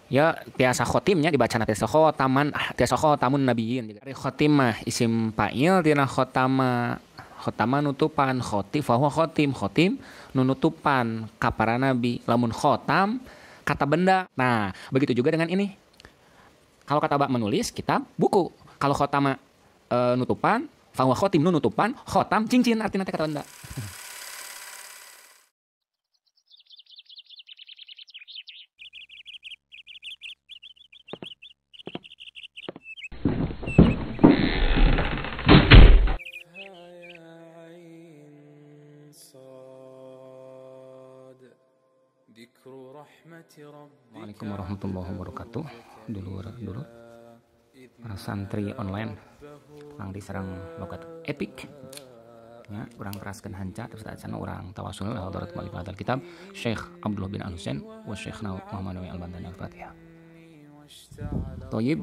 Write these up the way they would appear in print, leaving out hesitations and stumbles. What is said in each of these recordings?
Ya tiasa khotimnya dibaca tiasa khotaman tiasa khotamun nabiyyin. Ari khotim mah isim fa'il tina khotama nutupan khoti fahuwa khotim khotim nunutupan kapara nabi lamun khotam kata benda. Nah begitu juga dengan ini. Kalau kata bak menulis kitab buku. Kalau khotama nutupan fahuwa khotim nunutupan khotam cincin artinya kata benda. Assalamualaikum warahmatullahi wabarakatuh. Dulu para santri online orang diserang logat epic ya, orang peraskan hanca terus sana orang tawasul hadarat malik hadal kitab Syekh Abdullah bin Al-Husain wa Syekh Muhammad Al-Bantani Al-Fatihah. Thayyib.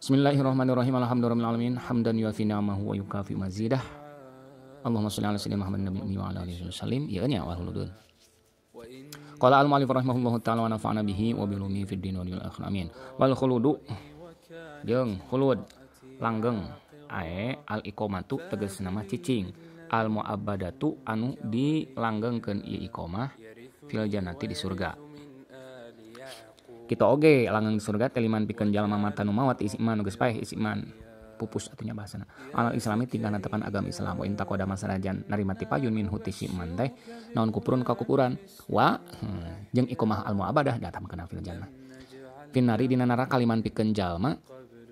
Bismillahirrahmanirrahim. Alhamdulillahirabbil alamin hamdan yuafi ni'amahu wa yukafi mazidah. Allahumma shalli ala sayyidina Muhammad nabiyyi wa ala alihi wasallim. Ya nya wa huludun. Qala al-mu'allif rahimahullahu ta'ala wa nafa'ana bihi wa bilumi fid din wal akhir amin. Wal khuludu jeung khulud langgeng ae al iqamatu tegasna mah cicing al mu'abbadatu anu dilanggengkeun ieu iqamah fil jannati di surga. Kita oge langgeng di surga teh liman pikeun jalma mata nu mawat isi iman nu geus paeh isi iman pupus atunya bahasana al islami tinggal netepan agama Islam wa inta qada masarajan narima tipayun min hutisi iman teh naon kupurun kakupuran wa jeung iqamah al mu'abbadah datamkeun fil jannah finari dina neraka liman pikeun jalma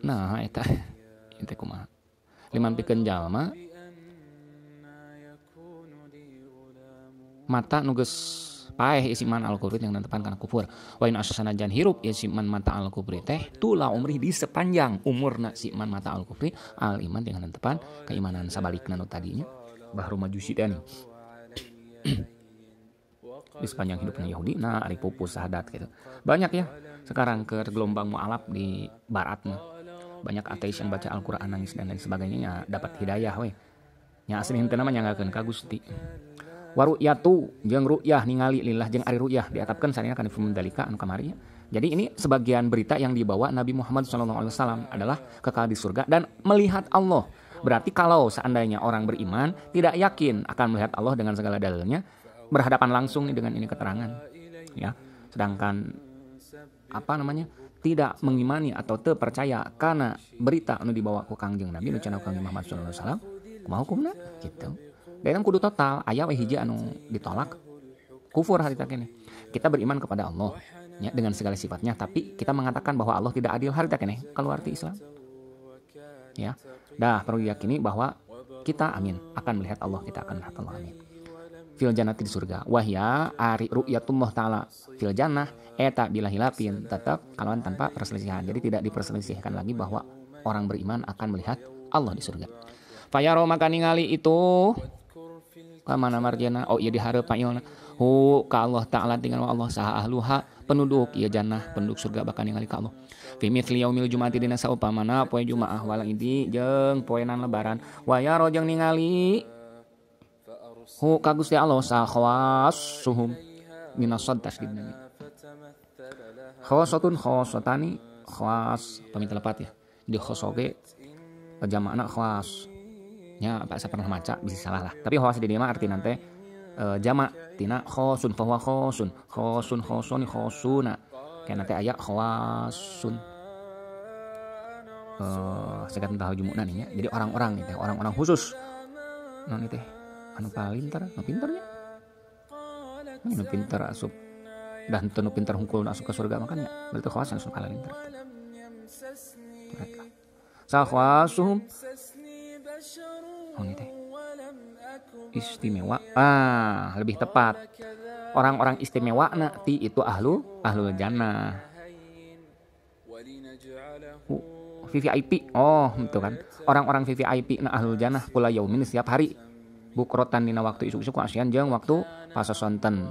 nah eta kumaha liman pikeun jalma mata nu geus paeh isi iman al kufri yang netepan kana kufur wa in asasana jan hirup isi iman mata al kufri teh tula umri di sepanjang umurna si iman mata al kufri al iman dengan netepan keimanan sabalikna nu tadinya bahru majusi teh di sepanjang hidupnya Yahudi nah ari pupus syahadat gitu banyak ya sekarang ke gelombang mualaf di barat mah banyak ateis yang baca Al-Qur'an nangis dan lain sebagainya ya dapat hidayah we nya asli henteu mah nyanggakeun ka Gusti waru'yatu jeung ru'yah ningali lillah jeung ari ru'yah diatapkeun sareng kana fi mundalika anu kamari. Jadi ini sebagian berita yang dibawa Nabi Muhammad SAW adalah kekal di surga dan melihat Allah. Berarti kalau seandainya orang beriman tidak yakin akan melihat Allah dengan segala dalilnya, berhadapan langsung dengan ini keterangan, ya. Sedangkan tidak mengimani atau teu percaya karena berita anu dibawa ku Kangjeng Nabi nu cenah Kangjeng Muhammad SAW, kumaha hukumna gitu. Dan kudu total aya we hiji anu ditolak kufur harita keneh. Kita beriman kepada Allah ya, dengan segala sifatnya tapi kita mengatakan bahwa Allah tidak adil harita keneh keluar ti Islam. Ya. Dah perlu diyakini bahwa kita amin akan melihat Allah, kita akan melihat Allah amin. Fil jannati di surga. Wahya ari ru'yatullah taala fil jannah eta bila hilapin tetap kalawan tanpa perselisihan. Jadi tidak diperselisihkan lagi bahwa orang beriman akan melihat Allah di surga. Fayaro maka ningali itu mana marjana iya dihareup pailna hu ka Allah taala tinggal Allah saha ahluha penduduk ieu jannah penduduk surga bakal ningali ka Allah fi mithli yaumil jumuati dina saupamana poe jumaah wal idi jeung poenan lebaran wa yaro jeung ningali hu ka Gusti Allah sa khawassuhum minas tasdidna khawasatun khawasatani khawas pamit lepat ya di khosoge jamaana khawas nya apa saya pernah maca bisa salah lah tapi khawas di dieu mah arti nanti jama tina khosun fa huwa khosun khosuna kayak nanti aya khawasun sekat entah jumuna nih ya jadi orang-orang nih orang-orang khusus non itu anu palintar nu pinternya nu pinter asup dan teu nu pinter hungkul asup ke surga makanya berarti khawas asup ka pinter sa khawasuhum ini teh istimewa lebih tepat orang-orang istimewa nanti itu ahlul jannah VVIP itu kan orang-orang VVIP ahlul jannah kula yaumin setiap hari bukrotan dina waktu isuk-isuk asian jeung waktu pasosonten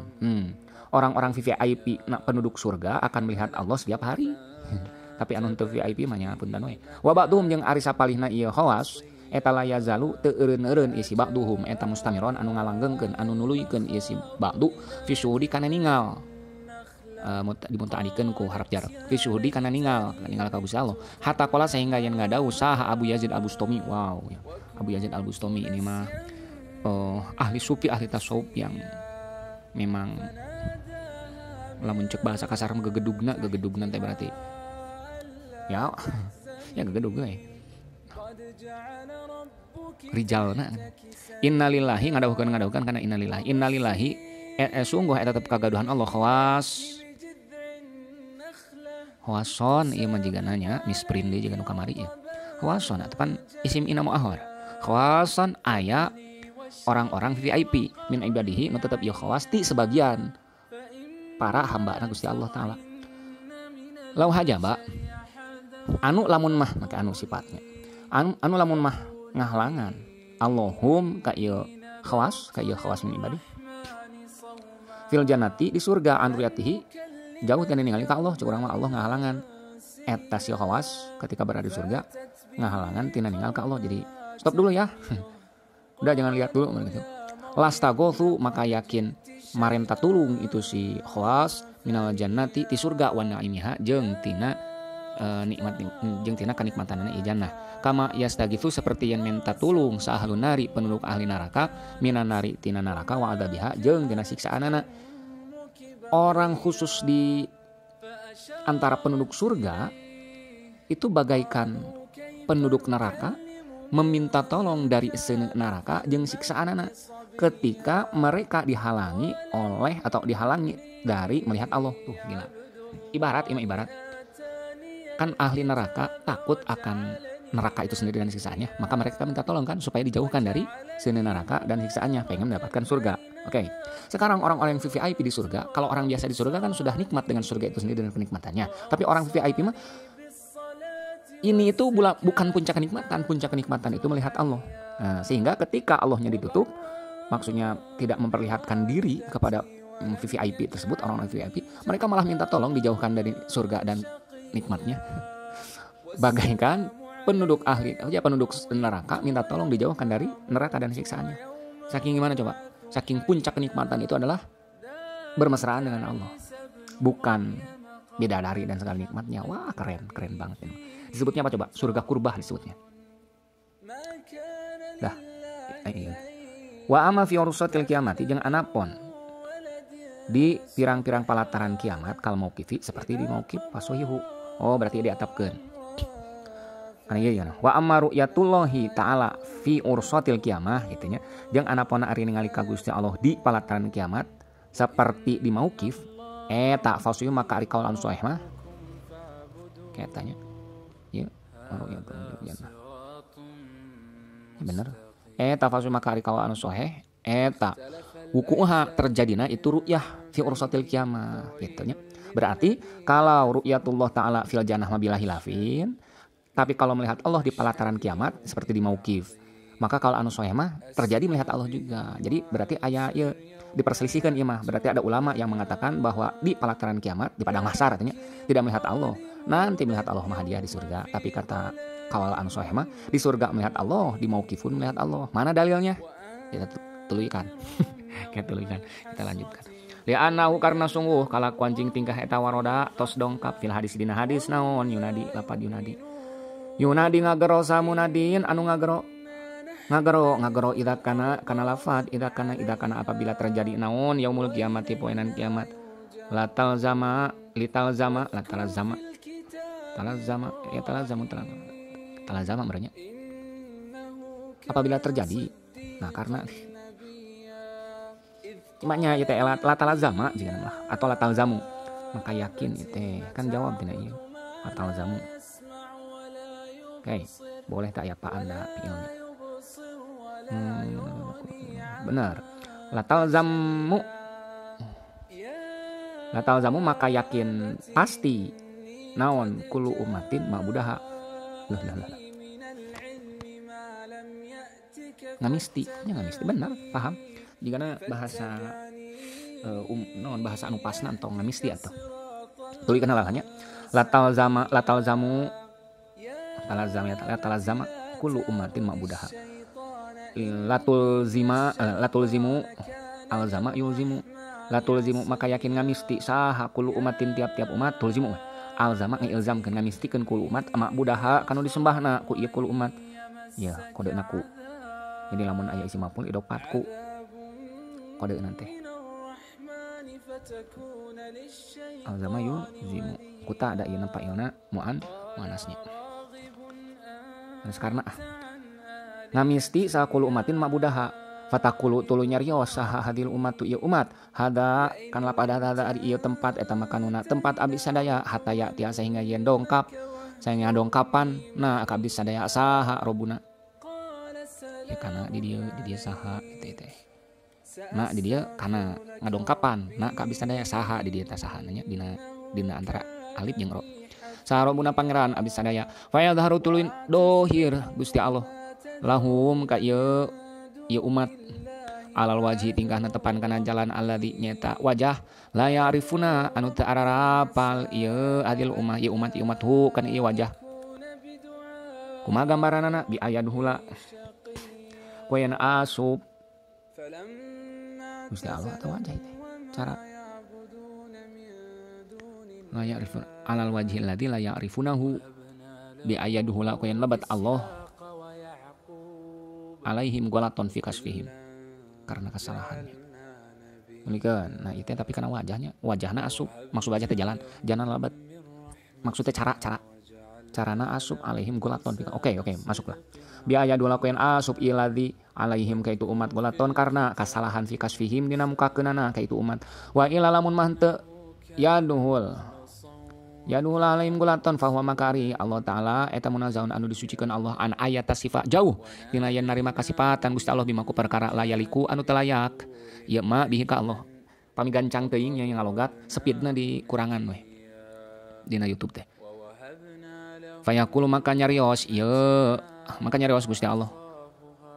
orang-orang VVIP penduduk surga akan melihat Allah setiap hari tapi anu teu VIP mah nya punten we wa ba'dhum jeung ari sapalihna ieu khawas eta la yazalu teu eureun-eureun isi ba'duhum eta mustamiron anu ngalanggengkeun anu nuluykeun isi ba'du fi syuhudi kana ningal dimunta'adikeun ku harap jar fi syuhudi kana ningal ka Gusti Allah hatta qala sehingga yen ngadau saha Abu Yazid Al-Bustami. Wow ya. Abu Yazid Al-Bustami ini mah ahli sufi, ahli tasawuf yang memang lamun cek bahasa kasar gegedugna teh berarti ya ya gegedug we rijalna. Innalillahi ngadauhkeun kana innalillahi sungguh eta tetep kagaduhan Allah khawason ieu mah jiga nanya misprint deui jiga nu kamari ya. Khawason atapan isim ina muahwar. Khawason aya orang-orang VIP min ibadihi nu tetep ieu khawas ti sebagian para hamba Gusti Allah taala. Lau hajaba anu lamun mah maka anu sifatnya. Anu lamun mah ngahlangan Allahum ka ieu khawas min ibadi. Fil jannati di surga an ruyatihi jauh tina ningali ka Allah, cek urang mah Allah ngahalangan eta si khawas ketika berada di surga ngahalangan tina ningali ka Allah. Jadi stop dulu ya. Udah jangan lihat dulu gitu. Lastagothu maka yakin marenta tulung itu si khawas minal jannati ti surga wa naimiha jeung tina nikmat jeung tina kanikmatanna ieu jannah. Kama yastagitu seperti yang minta tulung sahalun nari penduduk ahli neraka minan nari tina neraka wa adabiha jeung tina siksaanana. Orang khusus di antara penduduk surga itu bagaikan penduduk neraka meminta tolong dari neraka jeung siksaanana ketika mereka dihalangi oleh atau dihalangi dari melihat Allah. Tuh gila. Ibarat kan ahli neraka takut akan neraka itu sendiri dan siksaannya, maka mereka minta tolong kan supaya dijauhkan dari sini neraka dan siksaannya, pengen mendapatkan surga. Oke. Sekarang orang-orang yang VIP di surga, kalau orang biasa di surga kan sudah nikmat dengan surga itu sendiri dan kenikmatannya. Tapi orang VIP mah ini itu bukan puncak kenikmatan itu melihat Allah. Nah, sehingga ketika Allahnya ditutup, maksudnya tidak memperlihatkan diri kepada VIP tersebut, orang-orang VIP, mereka malah minta tolong dijauhkan dari surga dan nikmatnya. Bagaikan penduduk neraka minta tolong dijauhkan dari neraka dan siksaannya. Saking gimana coba? Saking puncak kenikmatan itu adalah bermesraan dengan Allah, bukan bidadari dan segala nikmatnya. Wah keren banget ini. Disebutnya apa coba? Surga kurbah disebutnya. Dah. Wa amma fi ursatil kiamati jeung anapun di pirang-pirang palataran kiamat kal mauqifi seperti di mauqif fasuhihu. Oh berarti diatapkeun. Karena iya wa amma ru'yatullahi ta'ala fi ursatil kiamah gitu nya. Jeung anapun ari ningali ka Gusti Allah di palataran kiamat seperti di mauqif eta fasuhihu maka ari kaul anu sahih mah katanya. Ya, bener. Eta fasuhihu maka ari kaul anu sahih eta wukuha terjadina itu ru'yah fi ursatil kiamah gitu nya. Berarti kalau ru'yatullah ta'ala fil jannah bila hilafin, tapi kalau melihat Allah di pelataran kiamat seperti di mauqif, maka kalau anu sahih mah terjadi melihat Allah juga. Jadi berarti aya ieu diperselisihkan ieu mah. Berarti ada ulama yang mengatakan bahwa di pelataran kiamat di padang mahsyar artinya tidak melihat Allah. Nanti melihat Allah mah hadiah di surga. Tapi kata kawal anu sahih mah di surga melihat Allah, di mauqif pun melihat Allah. Mana dalilnya? Kita tuluikan. Kita lanjutkan. Li'annahu karena sungguh kalakuan cing tingkah eta waroda tos dongkap fil hadis dina hadis naon yunadi lapad Yunadi ngagero samunadin anu ngagero idza kana lafad idza kana apabila terjadi naon yaumul kiamati poenan kiamat latal zama merenya apabila terjadi. Nah karena maknya itu latal zama janganlah atau latal zamu maka yakin itu kan jawab tina ieu latal zamu. Oke, boleh tak ya Pak Anda pilihnya? Benar. Latal zamu maka yakin pasti naon kulu umatin ma'budaha. Ngamisti benar, paham? Jika bahasa bahasa anu pasna atau ngamisti atau tuluy kana lalanya latal zamu talazama kullu ummatin ma'budaha latul zimu alzama yulzimu la tulzimu maka yakin ngamisti saha kulu umatin tiap-tiap umat tulzimu alzama ngilzamkeun ngamistikeun kulu umat ama budaha kanu disembahna ku ieu kulu umat ya kodena ku jadi lamun aya isim maf'ul idofat ku kode nanti alzama yulzimu kuta ada ieu fa'ilna muannasnya karena ngamisti saha kulu umatin ma budaha fatakulu tuluy nyarios saha hadil umat tu ieu umat hada kan lapada hada ari ieu tempat eta makanuna tempat abdi sadaya hataya tia sehingga yen dongkap sehingga dongkapan nah ka abdi sadaya saha robuna ya kana di dieu saha gitu teh nah di dieu kana ngadongkapan nah ka abdi sadaya saha di dieu teh saha nya dina antara alif jeung ro saha robuna pangeran abdi sadaya fa yadharu tuluy dohir Gusti Allah lahum ka ieu umat alal wajhi tingkahna tepan kana jalan alladzi nyata wajah la ya'rifuna anu teu ararapal ieu adil umat hu kana ieu wajah kumaha gambaranana bi ayadhula koyen asub Gusti Allah atau wajah itu cara la ya'rifuna alal wajhi alladzi la ya'rifunahu bi ayadhula koyen lebat Allah alaihim golaton fi kasfihim karena kesalahannya. Demikian. Nah itu tapi karena wajahna asup maksud wajah teh jalan labat. Maksudnya carana asup alaihim golaton fi. Oke, masuklah. Biaya dua lakuin asup iladzi alaihim kaitu umat golaton karena kesalahan fi kasfihim dina mukakeunana kaitu umat. Wa ila lamun mah teu yaduhul alaihim gulaton fahuwa makari Allah Ta'ala eta munazaun anu disucikeun Allah an ayata sifat jauh dina yen narima kasifatan Gusti Allah bimaku perkara layaliku anu telayak ieu mah bihi ka Allah pami gancang teuing nya ngalogat speedna dikurangan we dina YouTube teh fayaqulu maka nyarios Gusti Allah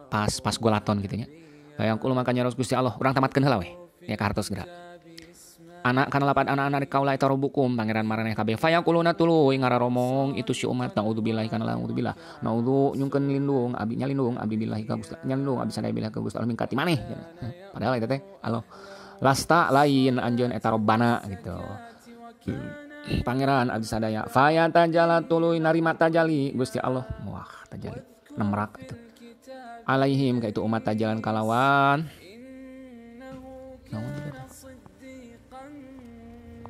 pas gulaton kitu nya fayaqulu maka nyarios Gusti Allah urang tamatkeun heula we nya ka hartos geura anak kana lapan anak-anak kaula eta robukum pangeran maraneh kabeh fayaquluna tuluy ngararomong itu si umat naudzubillahi kana naudzubillah naudzu nyungkeun lindung abdi nyalindung abdi billahi ka Gusti nyalindung abdi sadaya billahi ka Gusti Allah mingkati maneh padahal eta teh Allah lasta lain anjeun eta robbana gitu pangeran abdi sadaya fayatajala tuluy narima tajali Gusti Allah wah tajali nemrak itu alaihim ka itu umat tajalan kalawan naon gitu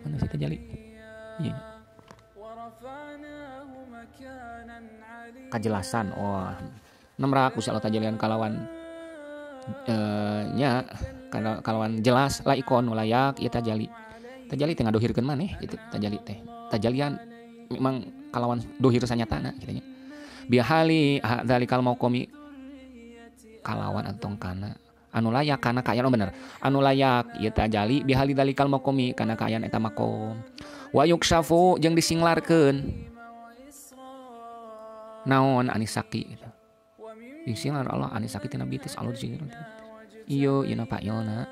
mana sih tajali iya kajelasan nemrak Gusti Allah tajalian kalawan nya kalawan jelas la ikon layak ieu tajali teh ngadohirkeun maneh gitu tajali teh tajalian memang kalawan dohir sanyatana kitu nya bihali dzalikal maqami kalawan antong kana anu layak kana kaayaan bener anu layak ieu tajali bihali dalikal maqami kana kaayaan eta maqam wa yuksafu jeung disinglarkeun naon anisaki gitu disinglar Allah anisaki tina bitis Allah disinglar ieu yeuna fa'ilna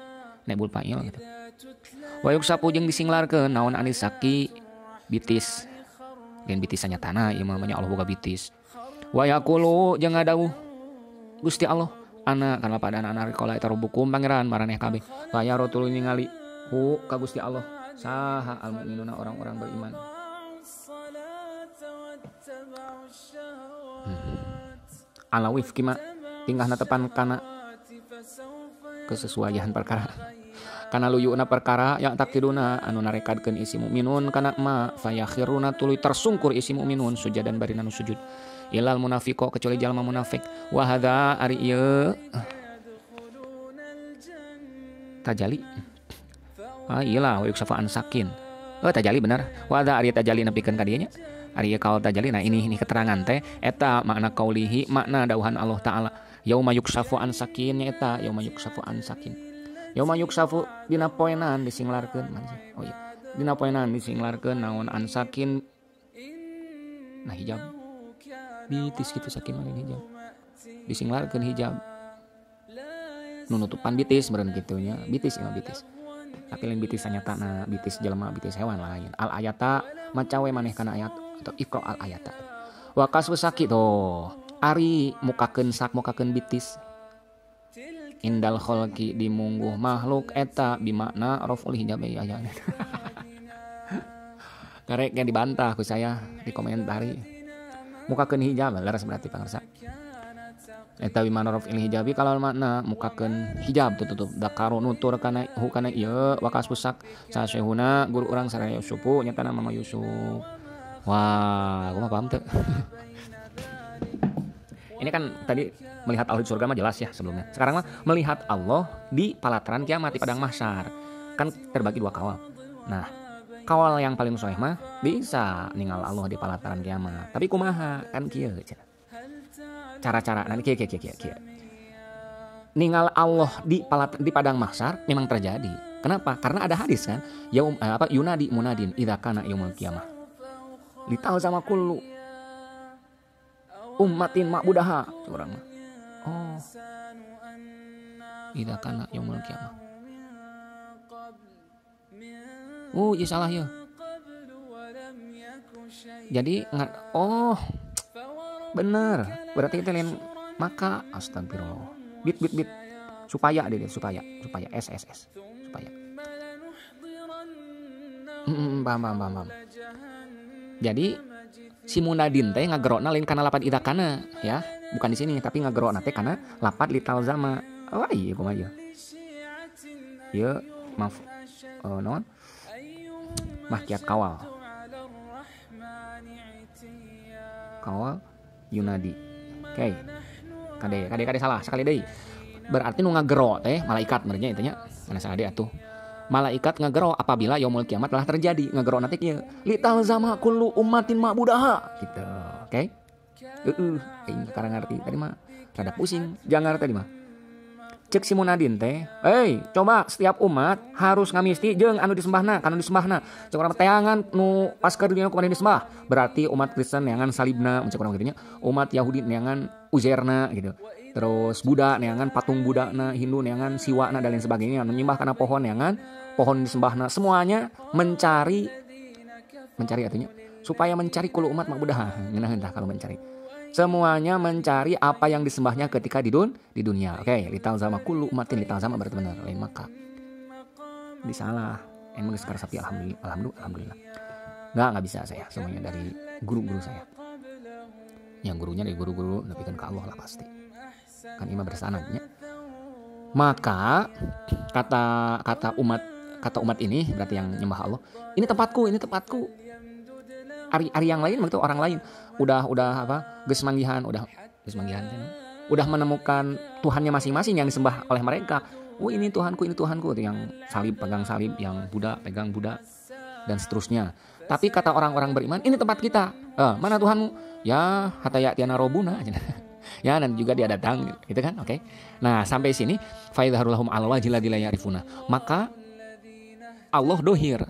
nebul fa'il gitu wa yuksafu jeung disinglarkeun naon anisaki bitis gen bitis sanyatana ieu mah Allah boga bitis wa yaqulu jeung ngadawuh Gusti Allah anak kana pada anak rikola eta rubukum pangeran maraneh kabeh layaro tuluy ningali ku ka Gusti Allah saha al mukminuna orang-orang beriman ala wifqi ma tingkahna tepan kana kesesuaian perkara kana luyuna perkara yang takiduna anu narekadkeun isi mukminun kana ma fayakhiruna tuluy tersungkur isi mukminun sujadan barina nu sujud ilal munafiqo kecuali jalma munafik wa hadza ari ieu tajali iyalah wa yuksafa an sakin tajali benar wa hadza ari tajali nepikeun ka dieu nya ari ieu kaul tajali nah ini keterangan teh eta makna qaulihi makna dauhan Allah taala yauma yuksafu an sakin nya eta yauma yuksafu an sakin yauma yuksafu dina poenan disinglarkeun oh iya dina poenan disinglarkeun naon an sakin nah hijab bitis gitu sakin malin hijab disinglarkeun hijab nunutupan bitis meureun kitu nya bitis tapi lain bitis sanyatana bitis jelema bitis hewan lain al ayata macawe maneh kana ayat atau iqra al ayata wa kaswu sakit ari mukakeun bitis indal kholqi dimungguh makhluk eta bimakna raful hijab ya. Karek yang dibantah ku saya di komentari. Mukakeun hijab leres berarti pangarsa. Eta bimakna raful hijabi kalau makna mukakeun hijab tutup dakaru nutur kana hukana ieu wakas pusak sasehuna guru urang sareng Yusufu nyata nama Mama Yusuf. Wah, gua mah paham teu. Ini kan tadi melihat Allah di surga mah jelas ya sebelumnya. Sekarang mah melihat Allah di palataran kiamat di padang mahsyar. Kan terbagi dua kawal. Nah, kawal yang paling sahih mah bisa ninggal Allah di palataran kiamat. Tapi kumaha kan kieu cenah. Cara-cara nanti kieu. Ninggal Allah di padang mahsyar memang terjadi. Kenapa? Karena ada hadis kan, yunadi munadin idza kana yaumul qiyamah. Lital sama kullu ummatin ma'budaha urang mah. Oh. Idza kana yaumul qiyamah. Ieu salah ya. Jadi bener. Berarti kita lain maka astagfirullah. Bit. Supaya supaya S. Supaya. Paham. Jadi si munadin teh ngagerona lain kana lapat idza kana ya. Bukan di sini tapi ngagerona teh kana lapat lital zama. Oh iya kumaha ieu. Ieu maaf naon? Mahkiat kawal yunadi. Oke. Kade salah sekali deui. Berarti nu ngagero teh malaikat merenya intinya. Mana salah deui atuh. Malaikat ngagero apabila yaumul kiamat telah terjadi. Ngagero nanti kieu. Lital zama kullu ummatin ma'budaha gitu. Oke. Aing sekarang ngerti. Tadi mah rada pusing. Jangan ngerti tadi mah. Cek si munadin teh, coba setiap umat harus ngamisti jeung anu disembahna, kanu disembahna. Cek urang teangan nu pas ka dunia kumaha disembah. Berarti umat Kristen neangan salibna, cek urang kitu nya. Umat Yahudi neangan uzerna gitu. Terus Buddha neangan patung Buddhana, Hindu neangan siwana dan lain sebagainya. Anu nyembah kana pohon neangan pohon disembahna. Semuanya mencari artinya supaya mencari kulo umat ma'budaha. Ngeunaheun tah kalau mencari. Semuanya mencari apa yang disembahnya ketika di dunia. Oke, lital zama kullu umatin lital zama berarti benar. Lain maka. Disalah. Emang sekarang sapi alhamdulillah. Enggak bisa saya. Semuanya dari guru-guru saya. Yang gurunya dari guru-guru tapi kan ke Allah lah pasti. Kan imam bersanadnya. Maka kata umat ini berarti yang nyembah Allah. Ini tempatku. Ari yang lain itu orang lain udah geus manggihan udah menemukan Tuhannya masing-masing yang disembah oleh mereka. Ini Tuhanku itu yang pegang salib, yang Buddha pegang Buddha dan seterusnya. Tapi kata orang-orang beriman, ini tempat kita. Mana Tuhanmu? Ya hataya tiana robuna. Ya dan juga dia datang gitu kan. Oke. Nah, sampai sini fa idharul lahum al wajil la yarifuna. Maka Allah dohir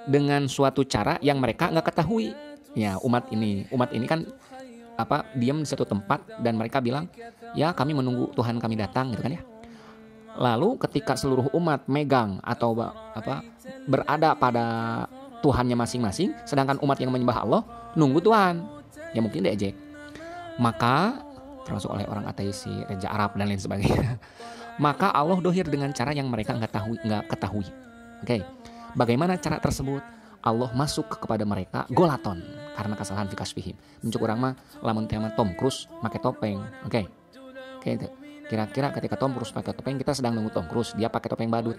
dengan suatu cara yang mereka nggak ketahui. Ya umat ini kan diam di satu tempat dan mereka bilang ya kami menunggu Tuhan kami datang gitu kan ya. Lalu ketika seluruh umat megang atau berada pada Tuhannya masing-masing, sedangkan umat yang menyembah Allah nunggu Tuhan, ya mungkin diejek. Maka termasuk oleh orang ateis, Raja Arab dan lain sebagainya. Maka Allah dohir dengan cara yang mereka nggak ketahui. Oke. Bagaimana cara tersebut? Allah masuk kepada mereka golaton karena kesalahan fi kasfihim. Mencuk urang mah lamun teh Tom Cruise make topeng. Oke. Itu. Kira-kira ketika Tom Cruise pakai topeng, kita sedang nunggu Tom Cruise, dia pakai topeng badut.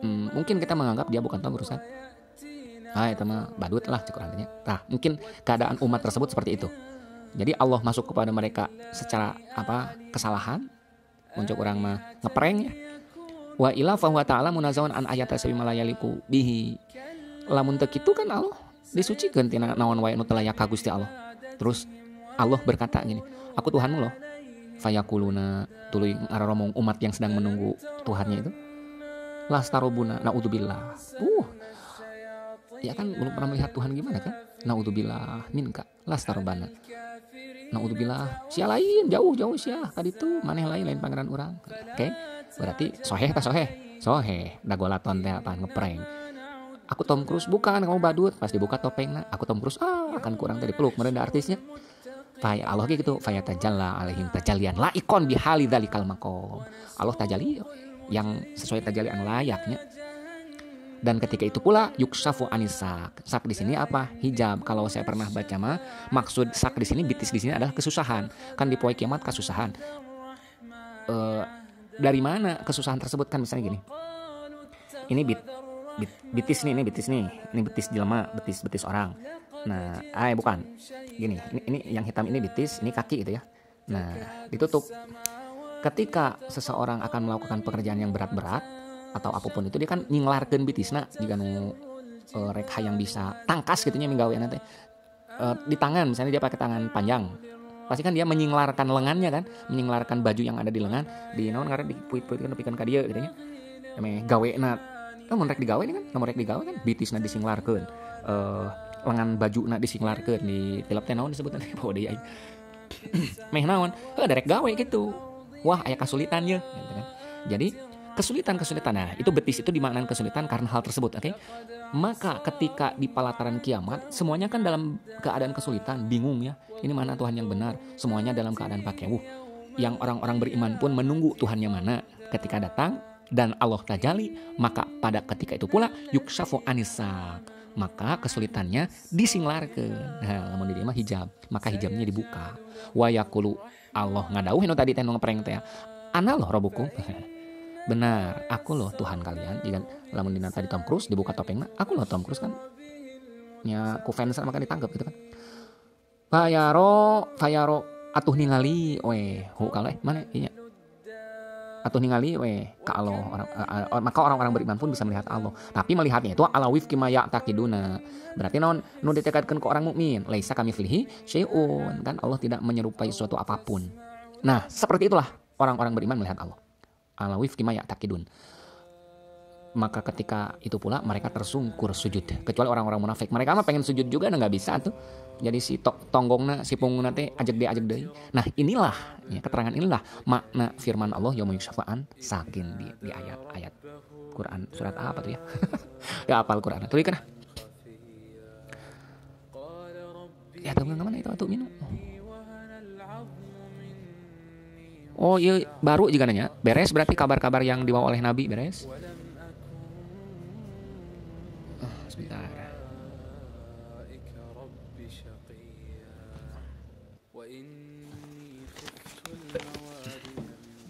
Mungkin kita menganggap dia bukan Tom Cruise kan? Itu mah badut lah cek urangnya. Nah, mungkin keadaan umat tersebut seperti itu. Jadi Allah masuk kepada mereka secara kesalahan. Mencuk urang mah ngeprank ya. Wa ila fa huwa ta'ala munazzahun an ayata sabi malayaliku bihi. Lamun teu kitu kan Allah disucikeun tina naon wae nu teu layak ka Gusti Allah. Terus Allah berkata gini, aku Tuhanmu loh. Fayakuluna tuluy ngararomong umat yang sedang menunggu Tuhannya itu. Lastarobuna naudzubillah. Ya kan belum pernah melihat Tuhan gimana kan? Naudzubillah minka lastarobana. Naudzubillah sia lain jauh sia kaditu maneh lain pangeran urang. Oke. Berarti soheh dagolaton teh ngeprank. Aku Tom Cruise bukan, kamu badut. Pas dibuka topengna, aku Tom Cruise. Kan kurang tadi peluk merenda artisnya. Allah gitu fayatajalla alaihim tajallian laikon bihali dzalikal maqam. Allah tajalli yang sesuai tajallian layaknya. Dan ketika itu pula yuksafu anisak. Sak di sini apa? Hijab. Kalau saya pernah baca mah maksud sak di sini bitis di sini adalah kesusahan. Kan di poe kiamat kesusahan. Dari mana kesusahan tersebut kan misalnya gini. Ini bitis nih, ini betis jelema, betis orang. Nah, bukan. Gini, ini yang hitam ini betis, ini kaki gitu ya. Nah, ditutup. Ketika seseorang akan melakukan pekerjaan yang berat-berat atau apapun itu dia kan nyinglarkeun bitisna jika nu rek hayang bisa tangkas gitu nya minggawe nanti di tangan misalnya dia pakai tangan panjang pasti kan dia menyinglarkan lengannya kan menyinglarkan baju yang ada di lengan di naon ngaran dipuit-puitkeun nepikeun ka dieu gitu nya eme gawena mun rek digawe ini kan mun rek digawe kan bitisna disinglarkeun lengan bajuna disinglarkeun di tilap teh naon disebutna poho deui meh naon ada rek gawe gitu wah aya kasulitan ye gitu kan jadi kesulitan. Nah, itu betis itu dimaknakan kesulitan karena hal tersebut, oke? Maka ketika di pelataran kiamat, semuanya kan dalam keadaan kesulitan, bingung ya. Ini mana Tuhan yang benar? Semuanya dalam keadaan pakewuh. Yang orang-orang beriman pun menunggu Tuhannya mana. Ketika datang dan Allah tajalli, maka pada ketika itu pula yuksafu anisak. Maka kesulitannya disinglarkeun. Nah, lamun di dieu mah hijab, maka hijabnya dibuka. Wa yaqulu Allah ngadawuh nu tadi teh nu ngeprank teh. Ana loh rabbukum. Benar, aku loh Tuhan kalian. Jika lamun dina tadi Tom Cruise dibuka topengna, aku loh Tom Cruise kan. Nya ku fans maka ditangkap gitu kan. Fayaro atuh ningali we hu kaleh mana inya. Atuh ningali we ka Allah maka orang-orang beriman pun bisa melihat Allah. Tapi melihatnya itu ala wifqi ma ya'taqiduna. Berarti naon nu ditekadkeun ke orang mukmin, laisa kamitslihi syai'un kan Allah tidak menyerupai suatu apapun. Nah, seperti itulah orang-orang beriman melihat Allah. Ala wifqi ma ya'taqidun. Maka ketika itu pula mereka tersungkur sujud. Kecuali orang-orang munafik. Mereka mah pengen sujud juga nggak bisa tuh. Jadi si tonggongna, si punggungna teh ajak deui. Nah, inilah ya, keterangan inilah makna firman Allah yaumul syafa'an sakin di ayat-ayat Quran surat apa tuh ya? Ya hafal Quran. Tuh kan. Ya tahu enggak mana itu atuh minum. Oh iya baru juga nanya beres berarti kabar-kabar yang dibawa oleh Nabi beres. Sebentar.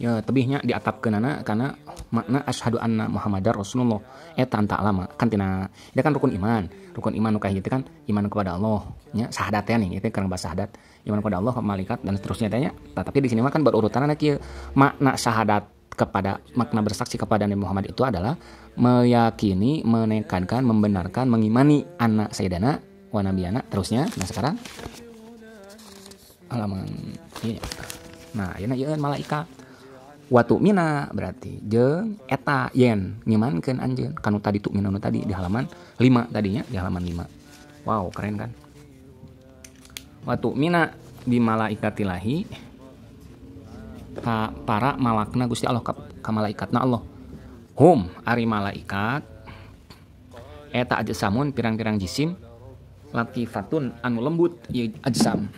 Ya tebihnya diatapkeunana karena makna asyhadu anna Muhammadar Rasulullah eta anta lama kan tina dia kan rukun iman nu kahiji teh kan iman kepada Allah nya syahadat nih itu karena bahasa syahadat iman kepada Allah malaikat dan seterusnya tanya tapi di sini mah kan berurutanana kieu makna syahadat kepada makna bersaksi kepada Nabi Muhammad itu adalah meyakini menekankan membenarkan mengimani anak sayyidana wa nabiyana terusnya. Nah sekarang halaman ini nah ayeuna ieu malaikat watu mina berarti jeung eta yen ngimankeun anjeun kanu tadi tu mina nu tadi di halaman 5 tadinya di halaman 5. Wow keren kan. Watu mina bi malaikatillahi ka para malakna Gusti Allah ka malaikatna Allah. Hum ari malaikat eta ajsamun pirang-pirang jisim latifatun anu lembut ieu ajsam.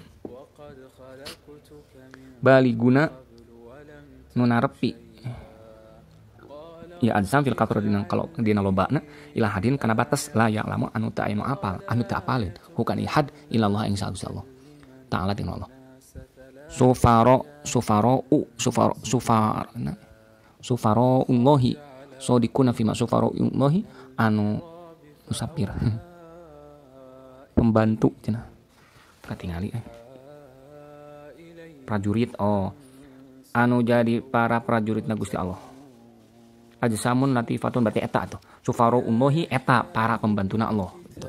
Baliguna nunarepi ya adzam fil kafir dina lobana ila hadin kana batas la ya'lamu anu ta anu apal anu ta apalin hukan ihad ilallah insya Allah ta'ala dina Allah sufaro ullahi sodikuna fima sufaro ullahi anu musafir pembantu cenah katingali prajurit anu jadi para prajurit Gusti Allah. Ajsamun latifatun berarti eta tuh. Sufaro ullahi eta para pembantuna Allah gitu.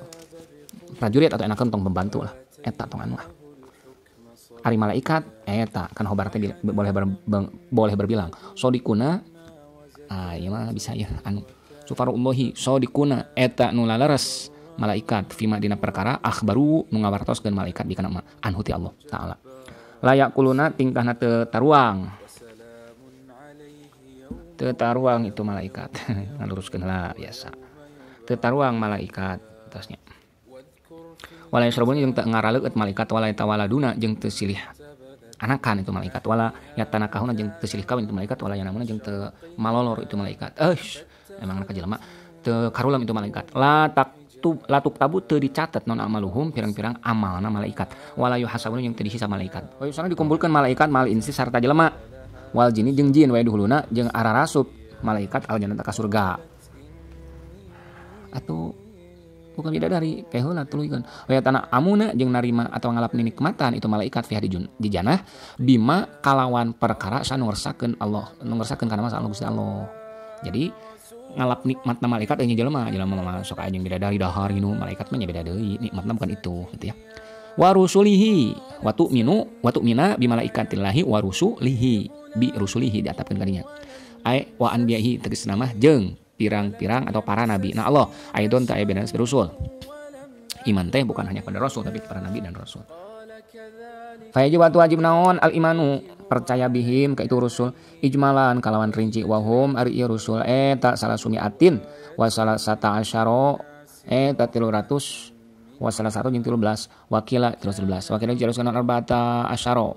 Prajurit atau enakeun tong pembantu lah. Eta tong anu lah. Ari malaikat eta kan hobar teh boleh berbilang. Sodikuna ieu mah bisa ya anu. Sufaro ullahi sodikuna eta nu lalares malaikat fima dina perkara akhbaru nu ngawartoskeun malaikat dikana anhu ti Allah taala. Layak kuluna tingkahna teu taruang itu malaikat ngaluruskeun heula biasa teu taruang malaikat terusnya Wala yasrabuna jeung teu ngaraleukeut malaikat wala tawaladuna jeung teu silih anakan itu malaikat wala yatanakahuna jeung teu silih kawin itu malaikat wala yanamuna jeung teu malolor itu malaikat. Emang anak jelema teu karulam itu malaikat. Latuk tabu teu dicatat non amaluhum pirang-pirang amalna malaikat. Wala yuhasabuna jeung teu dihisab malaikat. Wa yusana dikumpulkeun malaikat mal insi sarta jelema. Wal jinni jeung jin wa duhuluna jeung ararasup malaikat al jannata ka surga. Atuh bukan bidadari kayak heula tuluykeun wa tanah amuna jeung narima atau ngalap nikmatan itu malaikat fi hadijun di jannah bima kalawan perkara sanu ngersakeun Allah nu ngersakeun kana masa Allah Gusti Allah. Jadi ngalap nikmatna malaikat nya jelema mah sok aya jeung bidadari dahar nu malaikat mah nya beda deui nikmatna bukan itu gitu ya. Wa rusulihi wa tu'mina bi malaikatillahi wa rusulihi bi rusulihi diatapkeun kadinya. Ai wa anbiyahi tegasna mah jeung pirang-pirang atau para nabi. Nah Allah, aidon ta bedana seperti rasul. Iman teh bukan hanya pada rasul tapi para nabi dan rasul. Fa wajib naon al imanu percaya bihim ka itu rasul ijmalan kalawan rinci wahum ari ieu rasul eta salasumiatin wa salasata asyara eta 300 wa salasatu jeung 13 wakila 13 wakila jelaskeun arba'ata asyara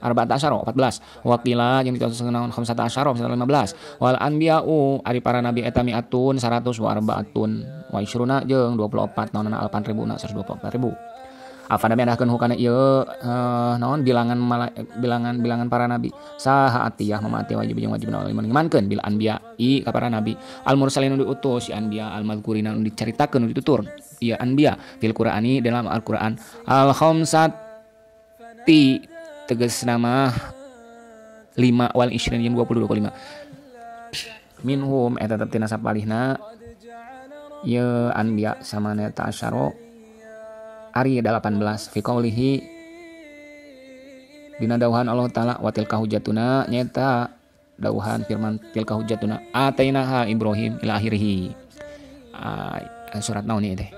14 wakila yang dituliskeun naon khamsata asyara 15 wal anbiya'u ari para nabi eta mi'atun 100 wa arba'atun wa isruna jeung 24 naonana 8.000 124.000 Afana mendahkeun hukana ieu naon bilangan para nabi saha atiyah mamaati wajib jeung wajib naon imankeun bil anbiya'i ka para nabi al mursalin diutus si anbiya al madhkurina nu dicaritakeun nu ditutur ieu anbiya fil qur'ani dalam al-Qur'an al khamsati tegas nama 5 wal isrin jeung 22 kali 5 minhum eta tina sapalihna ye anbiya samana ta asyara ari 18 fi qaulihi dina dawuhan Allah taala wa tilka hujjatuna nyata dawuhan firman tilka hujjatuna atainaha Ibrahim ila akhirih surat naon ieu teh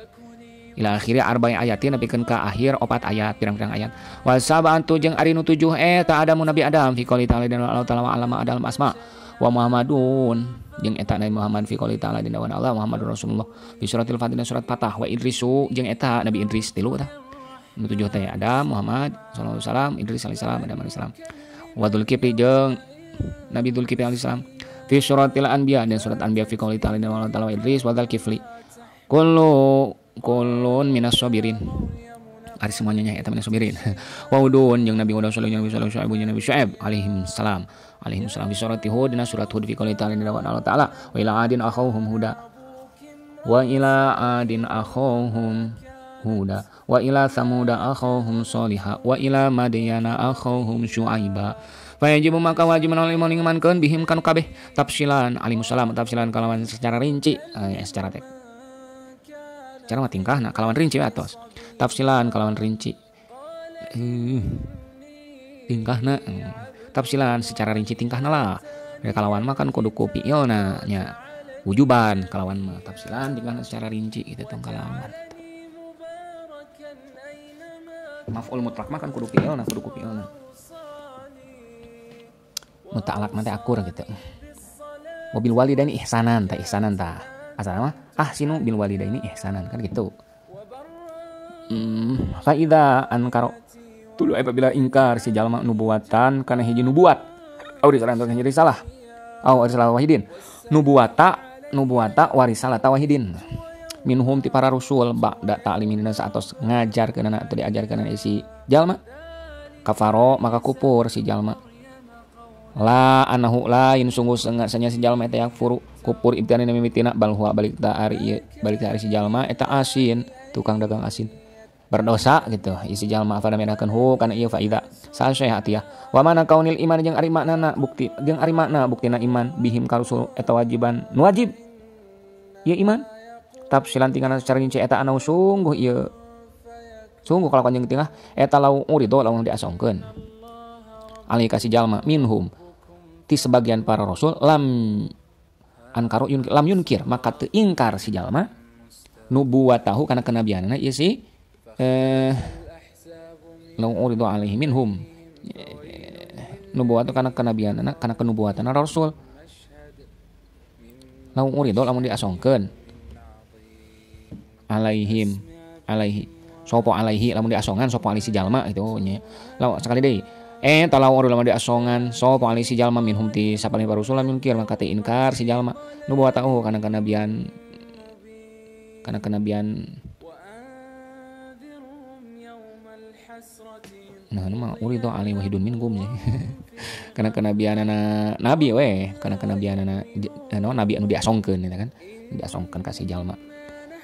ila akhiri arba'i ayatin nepikeun ka akhir 4 ayat pirang-pirang ayat wa sab'atu jeung ari nu 7 eta Adamu Nabi Adam fi qouli ta'ala dan Allah ta'ala wa alama Adam asma wa Muhammadun jeung eta Nabi Muhammad fi qouli ta'ala dan Allah Muhammadur Rasulullah fi suratil Fatihah surat Fatah wa Idrisu jeung eta Nabi Idris tilu tah nu 7 teh Adam Muhammad sallallahu alaihi wasallam Idris alaihi salam Adam alaihi salam wa Dzulkifli jeung Nabi Dzulkifli alaihi salam fi suratil Anbiya dan surat Anbiya fi qouli ta'ala dan Allah ta'ala wa Idris wa Dzulkifli kulun minas sabirin ari semuanya nya eta minas sabirin wa udun jeung Nabi Hud sallallahu alaihi Nabi Syuaib alaihim salam fi surati Hud dina surat Hud fi qouli ta'ala dan Allah ta'ala wa ila adin akhauhum huda wa ila samuda akhauhum salihah wa ila madyana akhauhum syuaiba fayajibu maka wajib menawi imankeun bihim kanu kabeh tafsilan alimussalam tafsilan kalawan secara rinci secara tek cara mah tingkahna kalawan rinci atos tafsilan kalawan rinci tingkahna tafsilan secara rinci tingkahna lah kalawan mah kan kudu kupiilna nya wujuban kalawan mah tafsilan tingkahna secara rinci gitu tong kalawan maf'ul mutlaq mah kan kudu piilna muta'alaq mah teh akur gitu mobil walidaini ihsanan tah asalna mah ahsinu bil walidaini ihsanan kan gitu. Fa idza ankara tulu apabila ingkar si jalma nubuwatan kana hiji nubuat au disarankeun hiji risalah au risalah wahidin nubuwata warisalah tawahidin minhum ti para rasul ba'da ta'limin saatos ngajarkeunana atau diajarkeunana si jalma kafaro maka kupur si jalma la anahu lain sungguh sanya si jalma eta yakfuru kupur ibtana mimitina bal huwa balik ta ari si jalma eta asin tukang dagang asin berdosa gitu isi jalma fa menakeun hu kana ieu faida sa syaihatiyah wa mana kaunil iman jeung ari maknana buktina iman bihim karusul eta wajiban nu wajib ieu iman tafsilan tinggalna secara rinci eta anu sungguh kalakuan jeung tingkah eta lau urido lamun diasongkeun alih kasih jalma minhum ti sebagian para rasul lam yunkir maka teu ingkar si jalma nubuwatahu kana kenabianna ieu si lau uridu alaihi minhum nubuwatu kana kenabianna kana kenubuwatan rasul lau uridu lamun diasongkeun alaihim alaihi sopo alaihi lamun diasongan sopo alaihi si jalma gitu nya. Lawan sekali deui talaw lamun diasongan sopo alaihi si jalma minhum ti sapalih rasul munkir maka teh inkar si jalma nu bawa tahu kana kenabian nah nu mah uridu alaihi wahidun minkum nya. Kana kenabianana nabi we kana kenabianana nabi anu diasongkeun eta kan diasongkeun ka si jalma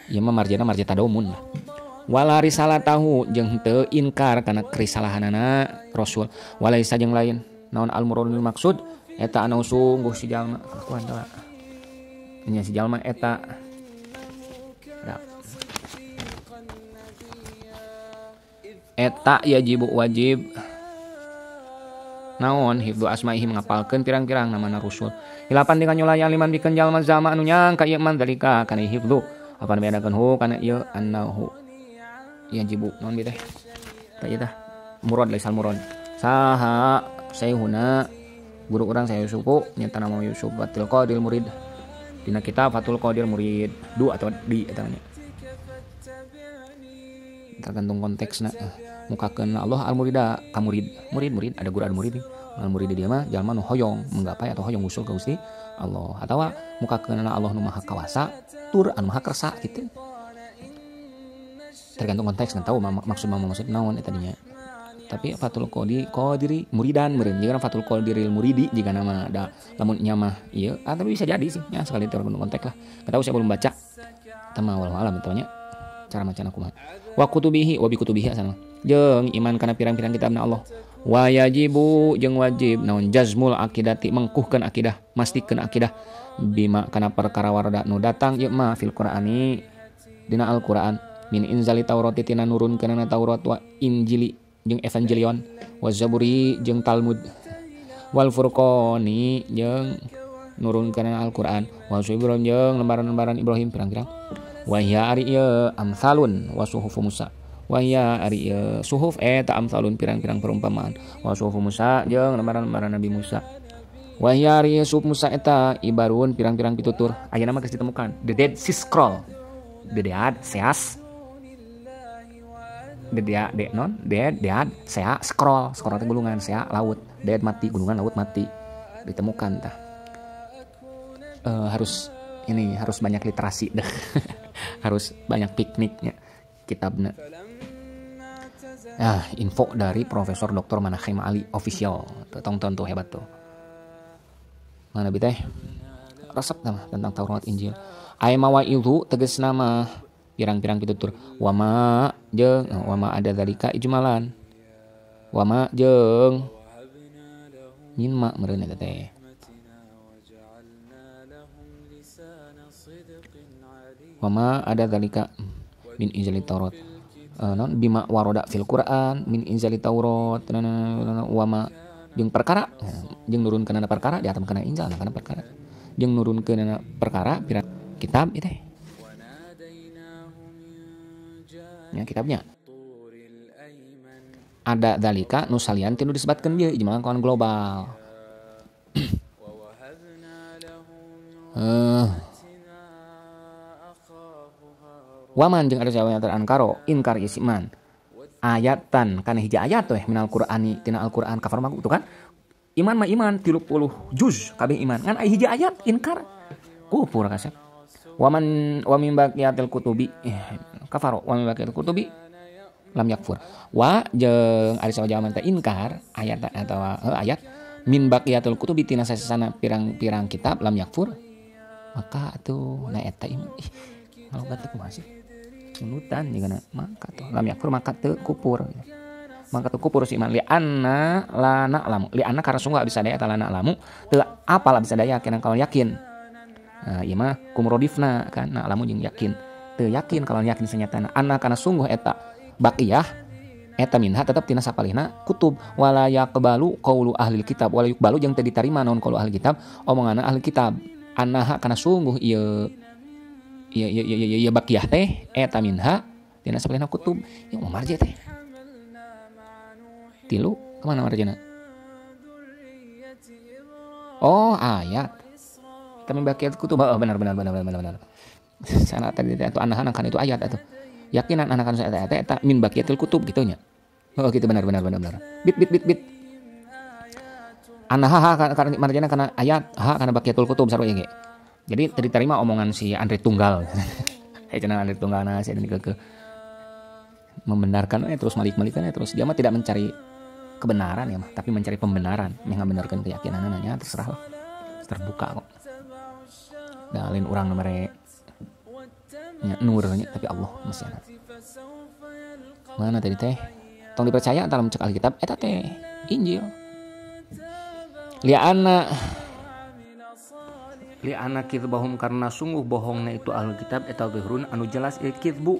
ieu mah marjana marja tadaumun lah. Wala risalatahu jeung teu inkar kana krisalahanana rasul walaisa jeung lain naon al muradul maksud eta anu sungguh si jalma kakuan tah nya si jalma eta eta yajibu wajib naon hifdzu asma'ihi ngapalkeun pirang-pirang namana rasul hilapan dengan nyulayan liman bikeun jalma zama anu nyangka ieu man dalika kana hifdzu apa bedakeun hu kana ieu annahu yajibu naon bi teh tah ieu tah murad laisal murad saha sayhuna guru urang saya Yusufu nyata nama Yusuf Fatul Qadir murid dina kitab Fatul Qadir murid du atau di eta nya tergantung konteksna mukakeun Allah al murida ka murid ada guru al murid al murid dia mah jalma nu hoyong menggapai atau hoyong usul ka Gusti Allah atawa mukakeun Allah nu maha kawasa tur anu maha kersa kitu tergantung konteks dan tahu maksud naon eta dinya tapi Fatul Qadiri muridan meureun jeung Fatul Qadiril muridi jika nama ada lamun nya mah ieu tapi bisa jadi sih nya sekali tergantung konteks lah enggak tahu saya belum baca tama walau alam eta nya cara macana kumaha wa kutubihi wa bi kutubihi asana jeung iman kana pirang-pirang kitabna Allah wa yajibu jeung wajib naon jazmul aqidati mengkuhkeun akidah mastikeun akidah bima kana perkara warada nu datang ieu mah fil qur'ani dina Al-Qur'an min inzali Taurat tina nurunkeunna Taurat wa Injili jeung Evangelion wa Zaburi jeung Talmud wal Furqani jeung nurunkeunna Al-Qur'an wa Ibrahim jeung lembaran-lembaran Ibrahim pirang-pirang wa hiya ari ieu amsalun wa suhuf Musa wa hiya ari ieu suhuf eta amsalun pirang-pirang perumpamaan wa suhuf Musa jeung lembaran-lembaran Nabi Musa wa hiya ari suhuf Musa eta ibarun pirang-pirang pitutur ayeuna mah geus ditemukan the Dead Sea Scroll the Dead Sea sea scroll teh gulungan sea laut dead mati gulungan laut mati ditemukan tah harus banyak literasi dah harus banyak pikniknya kitabna info dari Profesor Dr. Manahim Ali official tonton tuh hebat tuh mana bi teh resep tentang Taurat Injil aya mawaidu tegasna mah pirang-pirang pitutur wama ada zalika ijmalan wama jeung nyinma meureun eta teh wama ada zalika min inzali Taurat non bima waroda fil Qur'an min inzali Taurat wama jeung perkara jeung nurunkeunna perkara di atam kana injal kana perkara jeung nurunkeunna perkara pirang kitab ieu teh nya kitabnya ada dalika nu salian tinu disebutkeun ieu ijmalan kawan global waman jeung ada jawanya terankaro inkar isiman ayatan kana hiji ayat teh minal Qur'ani tina Al-Qur'an kafar mah itu kan iman mah iman 30 juz kabeh iman ngan aya hiji ayat inkar kufur kasep wa min baqiyatil kutubi kafaro wa min baqiyatil kutubi lam yakfur wa jeung ari sawajaman teh inkar ayat atau ayat min baqiyatil kutubi tina sasana pirang-pirang kitab lam yakfur maka atuh na eta iman kalau kata kumaha sih nunutan jeung maka tuh lam yakfur maka teu kufur si iman li anna la na'lamu li anna karena sungguh bisa daya talana lamu teu apalah bisa daya kana kalau yakin ieu mah kumrodifna kan nah lamun jeung yakin teu yakin kalau yakin sanyatana anna kana sungguh eta baqiyah eta minha tetep tina sapalihna kutub wala yaqbalu qaulu ahli kitab wala yuqbalu jeung teu ditarima naon qaulu ahli kitab omonganna ahli kitab annaha kana sungguh ieu baqiyah teh eta minha tina sapalihna kutub ieu marja teh tilu kemana marjana oh ayat kami bagian kutub benar. Sana tadi itu anak-anak kan itu ayat itu. yakinan anakan saya eta min baqiyatil kutub gitu nya. Oh gitu benar. Bit. Anaha karena marjana karena ayat karena baqiyatul kutub sarua ge. Jadi diterima omongan si Andre Tunggal. Cenah Andre Tunggal na saya ke membenarkan terus malik-malikan terus dia mah tidak mencari kebenaran ya mah, tapi mencari pembenaran, yang membenarkan keyakinan nanya terserah lah. Terbuka kok. Dalin urang nomere nya nurnya tapi Allah masih ada. Mana tadi teh? Tong dipercaya dalam cek Alkitab eta teh Injil. Liana kitsbahum karena sungguh bohongna itu Alkitab eta dhuhrun anu jelas kitsbu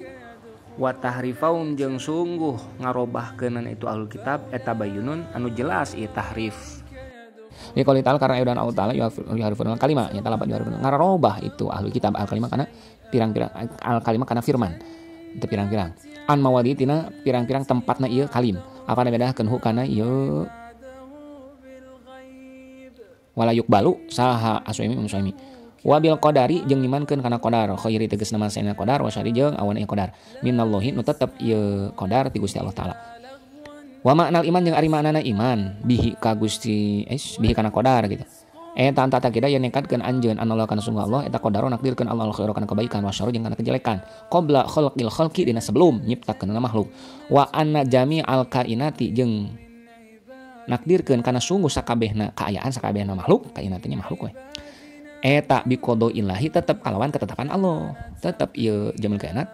wa tahrifaum jeung sungguh ngarobahkeun itu Alkitab eta bayunun anu jelas ieu tahrif. Li qouli ta'ala karena ayat Allah Ta'ala yuharifuna al-kalimah nya talapat yuharifuna ngarobah itu Alkitab al-kalimah kana pirang-pirang al-kalimah kana firman itu pirang-pirang an mawaditina pirang-pirang tempatna ieu kalim apa bedakeun hu kana ieu wala yukbalu saha aswaimi muswaimi wabil qadari jeung ngimankeun kana qadar khairi tegasna masana qadar wa syarri jeung awan ieu qadar minallahi nu tetep ieu qadar ti Gusti Allah taala wa ma'nal iman jeung ari maknana iman bihi ka Gusti bihi kana qadar gitu eta anta takida yen nekatkeun anjeun anallahu kana sungguh Allah eta qadaro nakdirkeun Allah khairu kana kebaikan wa syarru jeung kana kejelekan qabla khalqil khalqi dina sebelum nyiptakeun makhluk wa anna jami'al kainati jeung nakdirkeun kana sungguh sakabehna kaayaan sakabehna makhluk kainatnya makhluk we eta biqodo ilahi tetep kalawan ketetapan Allah tetep ieu jamil kainat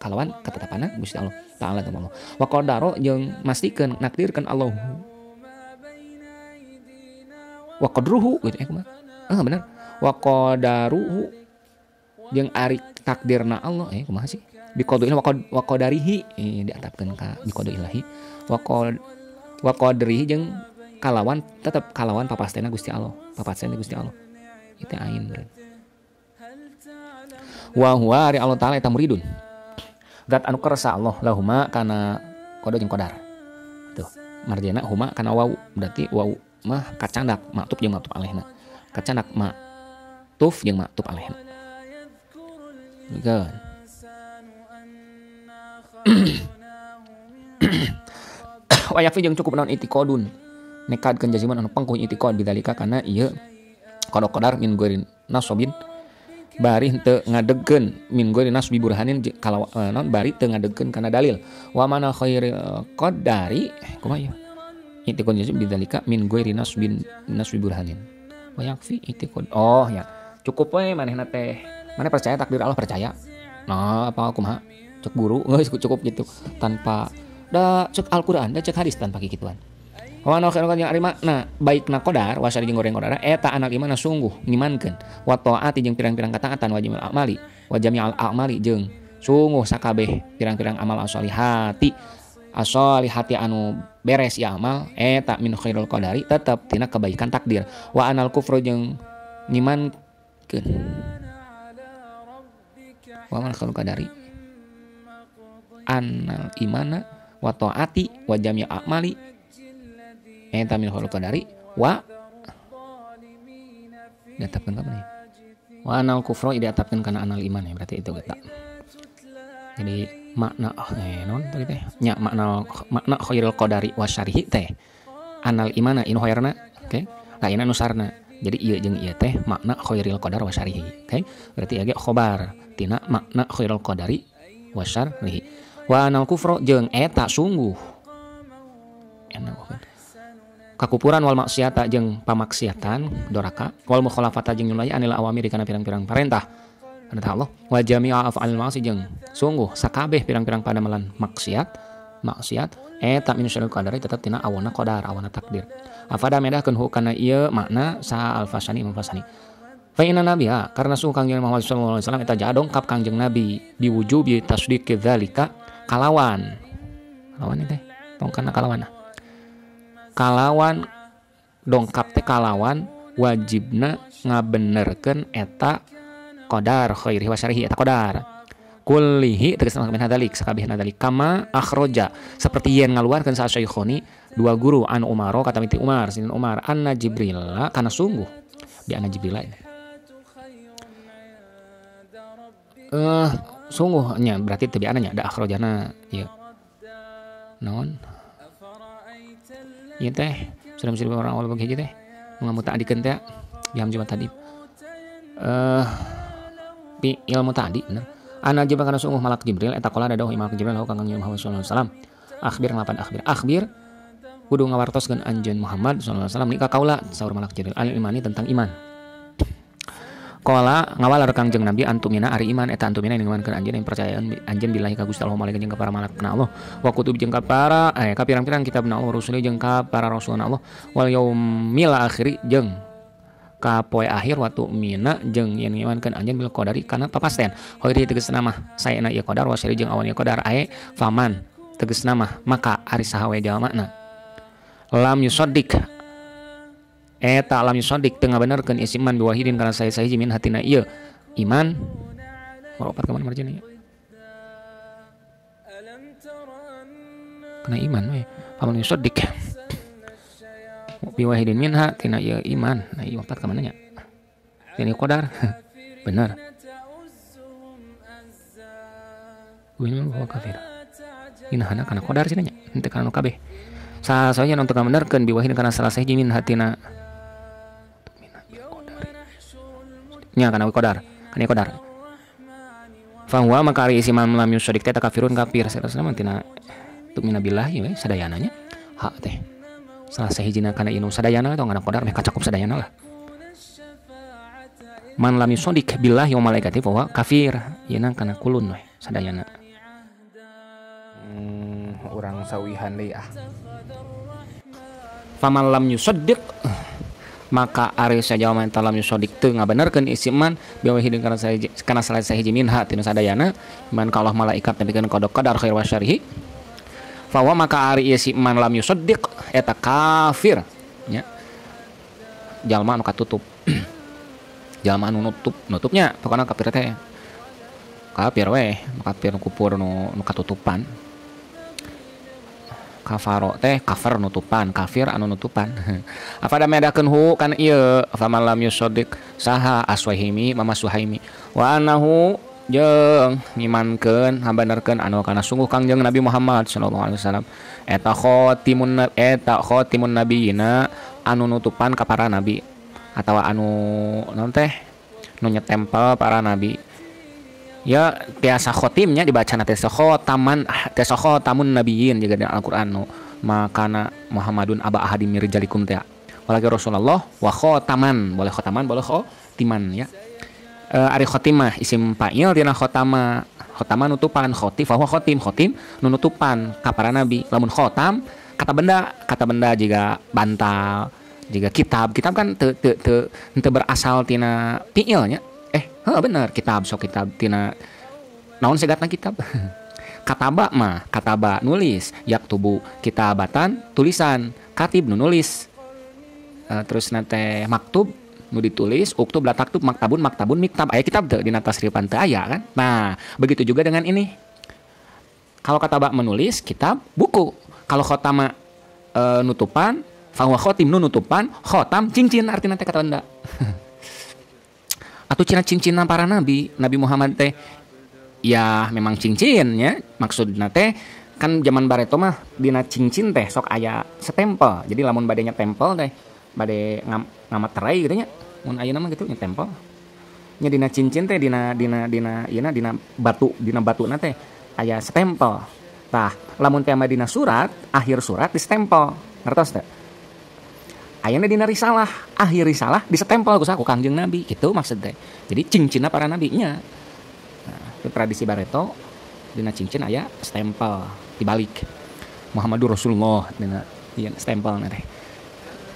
kalawan ketetapanna Gusti Allah taala Allah wa qadaro jeung mastikeun nakdirkeun Allah wa qadruhu gitu kumaha bener wa qadaruhu jeung ari takdirna Allah kumaha sih biqodo ilahi wa qadarihi diatapkeun ka biqodo ilahi wa qadrihi jeung kalawan tetep kalawan papastena Gusti Allah itu ain berarti wa huwa ari Allah taala eta muridun zat anu kersa Allah lahuma kana qada jeung qadar tuh marjana huma kana wau berarti wau mah kacandak maktub jeung maktub alaihna kacandak maktuf jeung maktub alaihna kan wa yafi jeung cukup naon itiqadun nekadkeun jaziman anu pangkuh itiqad bidzalika kana ieu qadar min ghairi nasabin bari teu ngadegkeun min ghairi nasbi burhanin kalau naon bari teu ngadegkeun kana dalil wa mana khairil qadari kumaha ya itiqad jazim bidzalika min ghairi nasbi burhanin wa yafi itiqad ya cukup we manehna teh maneh percaya takdir Allah percaya nah apa kumaha cek guru geus cukup gitu tanpa da cek Al-Qur'an da cek hadis tanpa kikituan wa ana khairu yang ari makna baikna qadar wa syari jeung goreng qadar eta anal iman sungguh ngimankeun wa taati jeung pirang-pirang kataatan wajibul amali wa jami'al a'mali jeung sungguh sakabeh pirang-pirang amal as-solihati anu beres ya amal eta min khairul qadari tetep tina kebaikan takdir wa anal kufru jeung ngimankeun wa man khairul qadari anal imana wa taati wa jami'al a'mali eta min khairul qadari wa diatapkeun ka mana wa anal kufra diatapkeun kana anal iman ya berarti itu eta jadi makna non tadi teh nya makna khairul qadari wa syarhi teh anal imana in khairna oke lainna nusarna jadi ieu jeung ieu teh makna khairul qadar wa syarhi oke berarti age khobar tina makna khairul qadari wa syarhi wa anal kufra jeung eta sungguh enak kakupuran wal maksiata jeung pamaksiatan doraka wal mukhalafata jeung nyulai anil awamir kana pirang-pirang perintah Allah wa jami'a af'alil ma'asi jeung sungguh sakabeh pirang-pirang padamelan maksiat eta min syarril qadari tetep tina awana qadar awana takdir afada medahkeun hukana ieu makna sa al-fasani fa inna nabiyya karena sungguh Kangjeng Muhammad sallallahu alaihi wasallam eta jadongkap Kangjeng Nabi biwujubi tasdiq dzalika kalawan teh tong kana kalawan dongkap teh kalawan wajibna ngabenerkeun eta qadar khairi wa syarhi eta qadar kullihi tegasna min hadalik sakabehna dalik kama akhraja seperti yen ngaluarkeun sa syaikhoni dua guru an Umar kata miti Umar sin Umar anna Jibril kana sungguh bi anna Jibril sungguhnya berarti teu biananya da akhrajana ieu naon ieu teh sudah mesti orang awal bagi hiji teh mengamu ta'dikeun teh jam jumat tadi ilmu tadi bener ana jibril kana sungguh malak jibril eta qala dawuh imam jibril lahu kangge Muhammad sallallahu alaihi wasallam akhbir kudu ngawartoskeun anjeun Muhammad sallallahu alaihi wasallam ni ka kaula saur malak jibril al imani tentang iman. Qala ngawalar Kangjeng Nabi antumina ari iman eta antumina ninguankeun anjeun yang percayaan anjeun billahi ka Gusti Allah malaikat jeung ka para malaikat Allah wa kutub jeung ka para ka pirang-pirang kitabna Allah rusuli jeung ka para rasulna Allah wal yaumil akhir jeung ka poe akhir waktu mina jeung yen ngimankeun anjeun bil qadari kana papasten hoiri tegasna mah saena ieu qadar wa syari jeung awan ieu qadar faman tegasna mah maka ari saha we jalmana lam yusaddiq eta lam yusaddiq teu ngabenerkeun iman biwahidin kana sahiji min hatina ieu iman meropat ka mana marjana ieu kana iman we faman yusaddiq biwahidin minha tina ieu iman nah ieu meropat ka mana nya ini qadar bener win wa kafir inahana kana qadar cenah nya henteu kana nu kabeh saha-saha untuk ngabenerkeun biwahidin kana salah sahiji min hatina nya kana qadar fa huwa maka ari isi man lam yusyrik teh kafirun kafir sarasna mah tina tumina billahi we sadayana nya hak teh salah sahijina kana inu sadayana atau kana qadar meh kacakup sadayana lah man lam yusyrik billahi wa malaikatihi fa huwa kafir yeuna kana kulun we sadayana urang sawihan deui faman lam yusaddiq maka ari sajama enta lam yusaddiq teu ngabenerkeun isi iman biwahidin kana salah sahiji minha tina sadayana iman ka Allah malaikat nepikeun qadar khair wa syarhi fa wa maka ari isi iman lam yusaddiq eta kafir nya jalma anu katutup jalma anu nutupnya pokona kafir teh kafir we kafir kufur nu katutupan kafaro teh kafir nutupan kafir anu nutupan apa da medakeun hu kana ieu faman lam yusaddiq saha aswahimi mama suhaimi wa anahu jeung ngimankeun habenerkeun anu kana sungguh Kangjeng Nabi Muhammad sallallahu alaihi wasallam eta khatimun nabiyina anu nutupan ka para nabi atawa anu naon teh nu nyetempel para nabi ya biasa khotimnya dibacana teh khotamun nabiyyin juga di Al-Qur'an no makana Muhammadun aba ahadim min rijalikum teh walaki Rasulullah wa khotaman boleh khotiman ya ari khotimah isim fa'il dina khotama nutupan khoti fa huwa khotim nutupan ka para nabi lamun khotam kata benda juga bantal juga kitab kan teu berasal tina fi'ilnya bener kitab tina naon segatna kitab kataba nulis yaktubu kitabatan tulisan katib nu nulis terus nate maktub nu ditulis uktub la taktub maktabun miktab aya kitab teu dina tasrifan teu aya kan nah begitu juga dengan ini kalau kataba menulis kitab buku kalau khotama nutupan fa huwa khotim nutupan khotam cincin artina teh kata benda atau cincin para nabi Muhammad teh ya memang cincinnya maksudna teh kan zaman bareto mah dina cincin teh sok aya setempel jadi lamun bade nya tempel teh bade ngamaterai gitu nya mun ayeuna mah gitu nya tempel nya dina cincin teh dina batuna teh aya setempel tah lamun teh dina surat akhir surat di stempel ngertos teh ayeuna dina risalah akhir risalah disestempel ku saku Kangjeng Nabi gitu maksudnya jadi cincinna para nabinya nah, itu tradisi bareto dina cincin aya stempel dibalik Muhammadur Rasulullah dina ieu stempel teh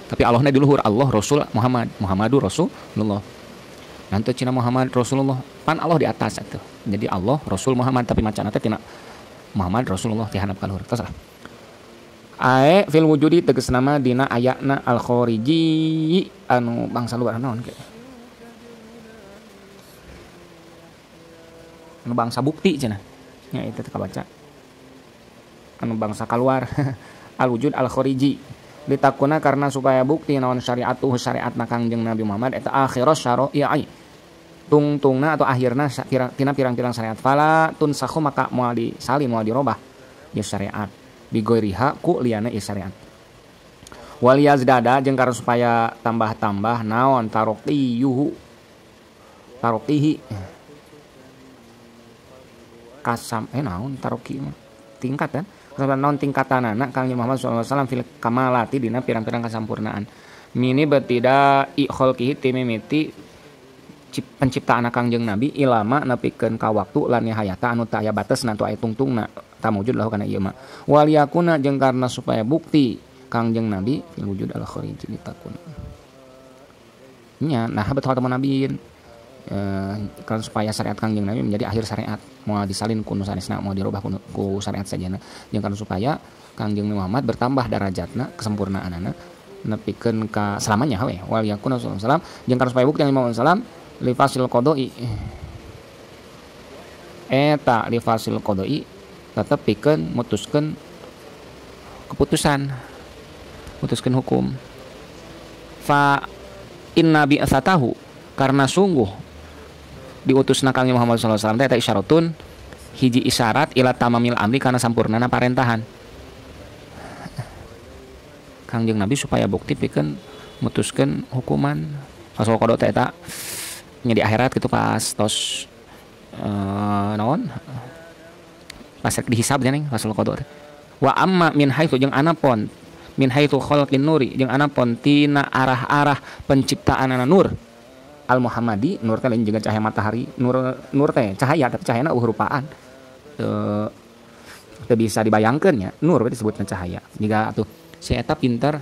tapi Allahna di luhur Allah Rasul Muhammadur Rasulullah nanti cina Muhammad Rasulullah pan Allah di atas atuh jadi Allah Rasul Muhammad tapi macana teh tina Muhammad Rasulullah ti handap ka luhur terus ae fil wujudi tegas nama dina ayatna al khariji anu bangsa luar naon ke anu bangsa bukti cenah nya itu teh kabaca anu bangsa keluar al wujud al khariji ditakuna karena supaya bukti naon syariatna Kangjeng Nabi Muhammad eta akhiras syara'i tungtungna atau akhirna tina pirang-pirang syariat fala tunsakhu maka moal disalin moal dirobah ieu syariat bigoiriha ku liana ieu syariat wal yazdada jeung karena supaya tambah-tambah naon taroqihi kasam naon taroqi tingkat kan naon tingkatanana Kang Muhammad sallallahu alaihi wasallam fil kamalati dina pirang-pirang kasampurnaan mini betida ikholkihi timimiti penciptaan Kangjeng Nabi ilama nepikeun ka waktu lan hayata anu teu aya batesna tu aya tungtungna tamujud lahu kana ieu mah wal yakuna jeung karna supaya bukti Kangjeng Nabi fil wujud al kharij ditakun nya nah betul teman nabiin kan supaya syariat Kangjeng Nabi menjadi akhir syariat mau disalin ku nu sanesna mau dirubah ku syariat sajana jeung karna supaya Kangjeng Muhammad bertambah darajatna kesempurnaanana nepikeun ka selamanya we wal yakuna sallallahu alaihi wasallam jeung karna supaya bukti Muhammad sallam li fasil qodoi eta li fasil qodoi tetep pikeun mutuskeun keputusan mutuskeun hukum fa inna bi asatahu karena sungguh diutusna Kang Muhammad sallallahu alaihi wasallam eta isyaratun hiji isyarat ila tamamil amri kana sampurnana parentahan Kangjeng Nabi supaya bukti pikeun mutuskeun hukuman fasul qada eta nya di akhirat gitu pas tos naon pas rek dihisab cenah fasul qada wa amma min haitsu jeung anapun min haitsu khalqin nuri jeung anapun tina arah-arah penciptaan nur al Muhammadi nur teh lain jeung cahaya matahari nur teh cahaya tapi cahayana rupaan teu bisa dibayangkeun nya nur berarti disebutna cahaya jiga atuh si eta pinter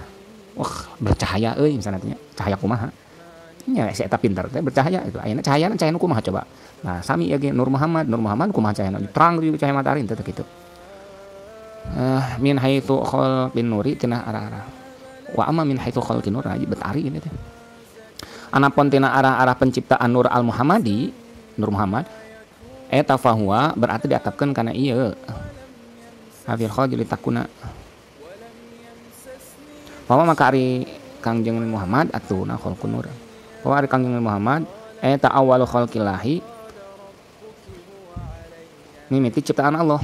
bercahaya euy misalna teh cahaya kumaha nya si eta pinter teh bercahaya itu ayeuna cahayana cahayana kumaha coba nah sami ya ge Nur Muhammad kumaha cahayana terang di cahaya matahari teh kitu min haitsu khalqin nuri tina arah-arah wa amma min haitsu khalqin nur aja betari ini teh anapun tina arah-arah penciptaan Nur al Muhammadi Nur Muhammad eta fahuwa berarti diatapkeun kana ieu hafil khadil takuna bahwa maka ari Kangjeng Muhammad atuna khalqun nur bahwa ari Kangjeng Muhammad eta awwalu khalqillahi mimiti ciptaan Allah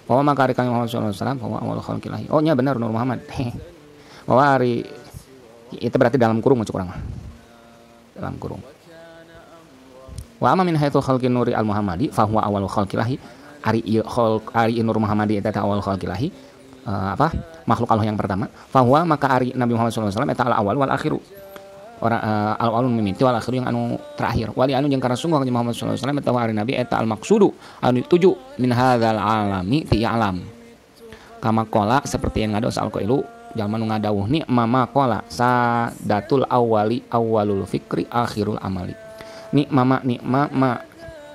bahwa maka ari Kangjeng Muhammad sallallahu alaihi wasallam bahwa awwalu khalqillahi oh nya benar Nur Muhammad bahwa ari itu berarti dalam kurung cuk urang dalam kurung wa amma min haitsu khalqin nuri al Muhammadi fa huwa awwalu khalqillahi ari Nur Muhammadi eta awal khalqillahi makhluk Allah yang pertama fahuwa maka ari Nabi Muhammad sallallahu alaihi wasallam eta al awal wal akhiru ora al awalun mimiti wal akhiru yang anu terakhir wali anu jeung karena sungguh Nabi Muhammad sallallahu alaihi wasallam eta ari Nabi eta al maqsudu anu dituju min hadzal alami fi alam kama qala seperti yang ngados al qailu jalma nu ngadawuh ni mama qala sadatul awwali awwalul fikri akhirul amali ni mama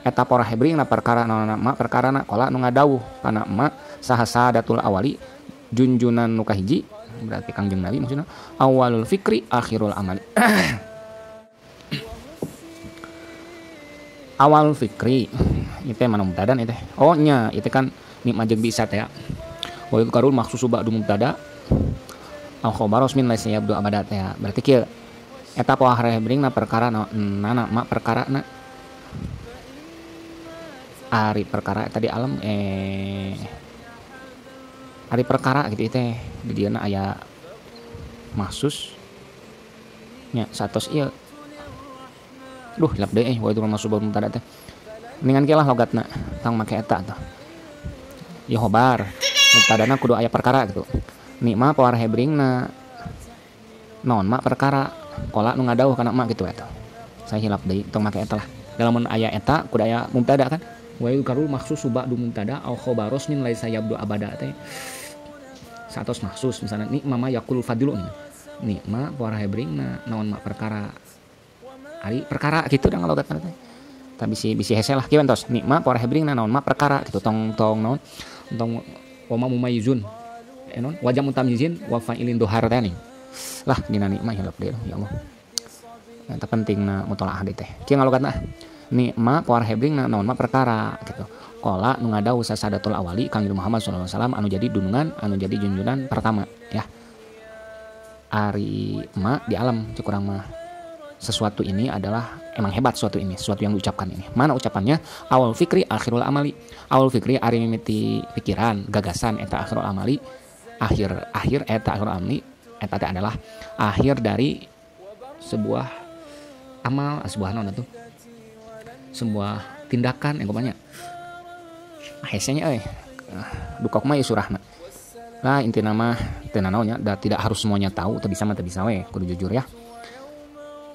eta para hebring na perkara na perkara na qala nu ngadawuh kana ma saha sadatul awali junjunan nu kahiji berarti Kangjeng Nabi maksudna awalul fikri akhirul amali awalul fikri itu mana mubtada itu oh nya itu kan nikmat jeung bisa teh wa yadkarul makhsusu ba'du mubtada al khabaros min laysa yabdu abada teh berarti kieu eta poah hebringna perkara nana mak perkara na ari perkara tadi alam ari perkara gitu teh di dieuna aya mahsus nya satos ieu duh hilap deui wa itu masuk bab mubtada teh ningan kieu lah logatna tang make eta tuh ya khobar mubtadana kudu aya perkara gitu nikma poar hebringna naon mak perkara qala nu ngadawuh kana mak gitu eta saya hilap deui tong make eta lah dalam aya eta kudu aya mubtada kan wa yukarul makhsus ba'du mubtada au khabaros min laisa yabdu abada teh satos maksus misalnya nikma yaqul fadilun nikma poar hebringna naon mak perkara ari perkara gitu da ngalogatna teh tapi bisi hese lah kieu entos nikma poar hebringna naon mak perkara gitu tong naon tong wa mumayizun non wajah mutamyizin wa fa'ilin dohar teh lah dina nikma hilap deui ya Allah eta pentingna mutalaah deui teh kieu ngalogatna nikma poar hebringna naon mak perkara gitu qala nu ngadawuh sasadatul awali Kangjeng Muhammad sallallahu alaihi wasallam anu jadi dunungan anu jadi junjunan pertama ya ari ma di alam cek urang mah sesuatu ini adalah emang hebat sesuatu yang diucapkan ini. Mana ucapannya? Awal fikri akhirul amali. Awal fikri ari mimiti pikiran, gagasan eta akhirul amali. Akhir eta akhirul amali eta adalah akhir dari sebuah amal, sebuah naon atuh? Sebuah tindakan yang banyak. Hesenya duka kumaha surahna. Lah intina mah teu naonnya, tidak harus semuanya tahu, teu bisa we, kudu jujur ya.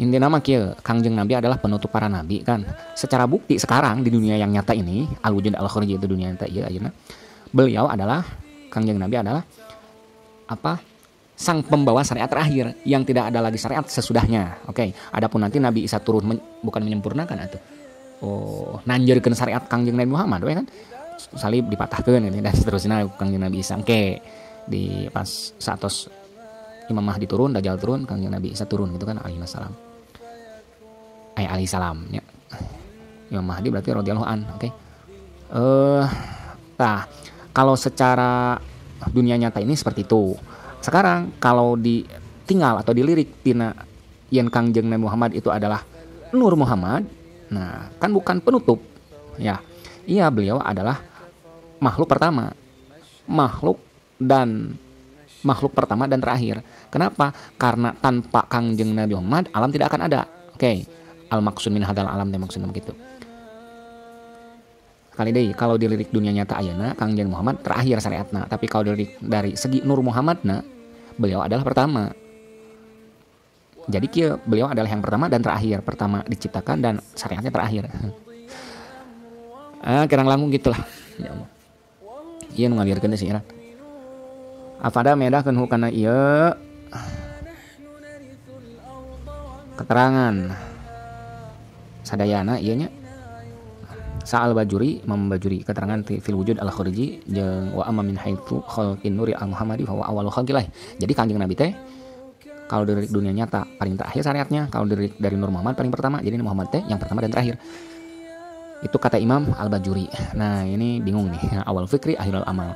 Intinya mah kieu, Kangjeng Nabi adalah penutup para nabi kan. Secara bukti sekarang di dunia yang nyata ini, al-wujud al-khariji itu dunia nyata ieu ayeuna. Beliau adalah Kangjeng Nabi adalah sang pembawa syariat terakhir yang tidak ada lagi syariat sesudahnya. Oke, adapun nanti Nabi Isa turun bukan menyempurnakan atuh. Nanjeurkeun syariat Kangjeng Nabi Muhammad we kan. Salib dipatahkeun ini dan seterusnya Kangjeng Nabi Isa. Oke, di pas satos Imam Mahdi turun, Dajjal turun, Kangjeng Nabi Isa turun gitu kan alaihi salam. Alaihi salam ya. Imam Mahdi berarti radhiyallahu an, oke. Nah, kalau secara dunia nyata ini seperti itu. Sekarang kalau ditinggal atau dilirik tina yen Kangjeng Nabi Muhammad itu adalah Nur Muhammad, nah kan bukan penutup ya. Iya, beliau adalah makhluk pertama. Makhluk pertama dan terakhir. Kenapa? Karena tanpa Kangjeng Nabi Muhammad alam tidak akan ada. Oke. Al-maqsud min hadal alam teh maksudna begitu. Kali deui kalau dilirik dunia nyata ayeuna Kangjeng Muhammad terakhir syariatna, tapi kalau dilirik dari segi Nur Muhammadna beliau adalah pertama. Jadi kieu beliau adalah yang pertama dan terakhir. Pertama diciptakan dan syariatnya terakhir. Kirang langkung gitulah. Ya Allah. Ieu nu ngalirkeun sih Iran. Afada medahkeun hukana ieu keterangan sadayana ieu nya Sa'al Bajuri membajuri keterangan fil wujud al khariji jeung wa amma min haitsu khalqin nuri al muhammadi fa huwa awwalul khalqillah. Jadi Kangjeng Nabi teh kalau dari dunia nyata paling terakhir syariatnya, kalau dari Nur Muhammad paling pertama. Jadi Muhammad teh yang pertama dan terakhir. Itu kata Imam Al-Bajuri. Nah, ini bingung nih. Awal fikri akhirul amal.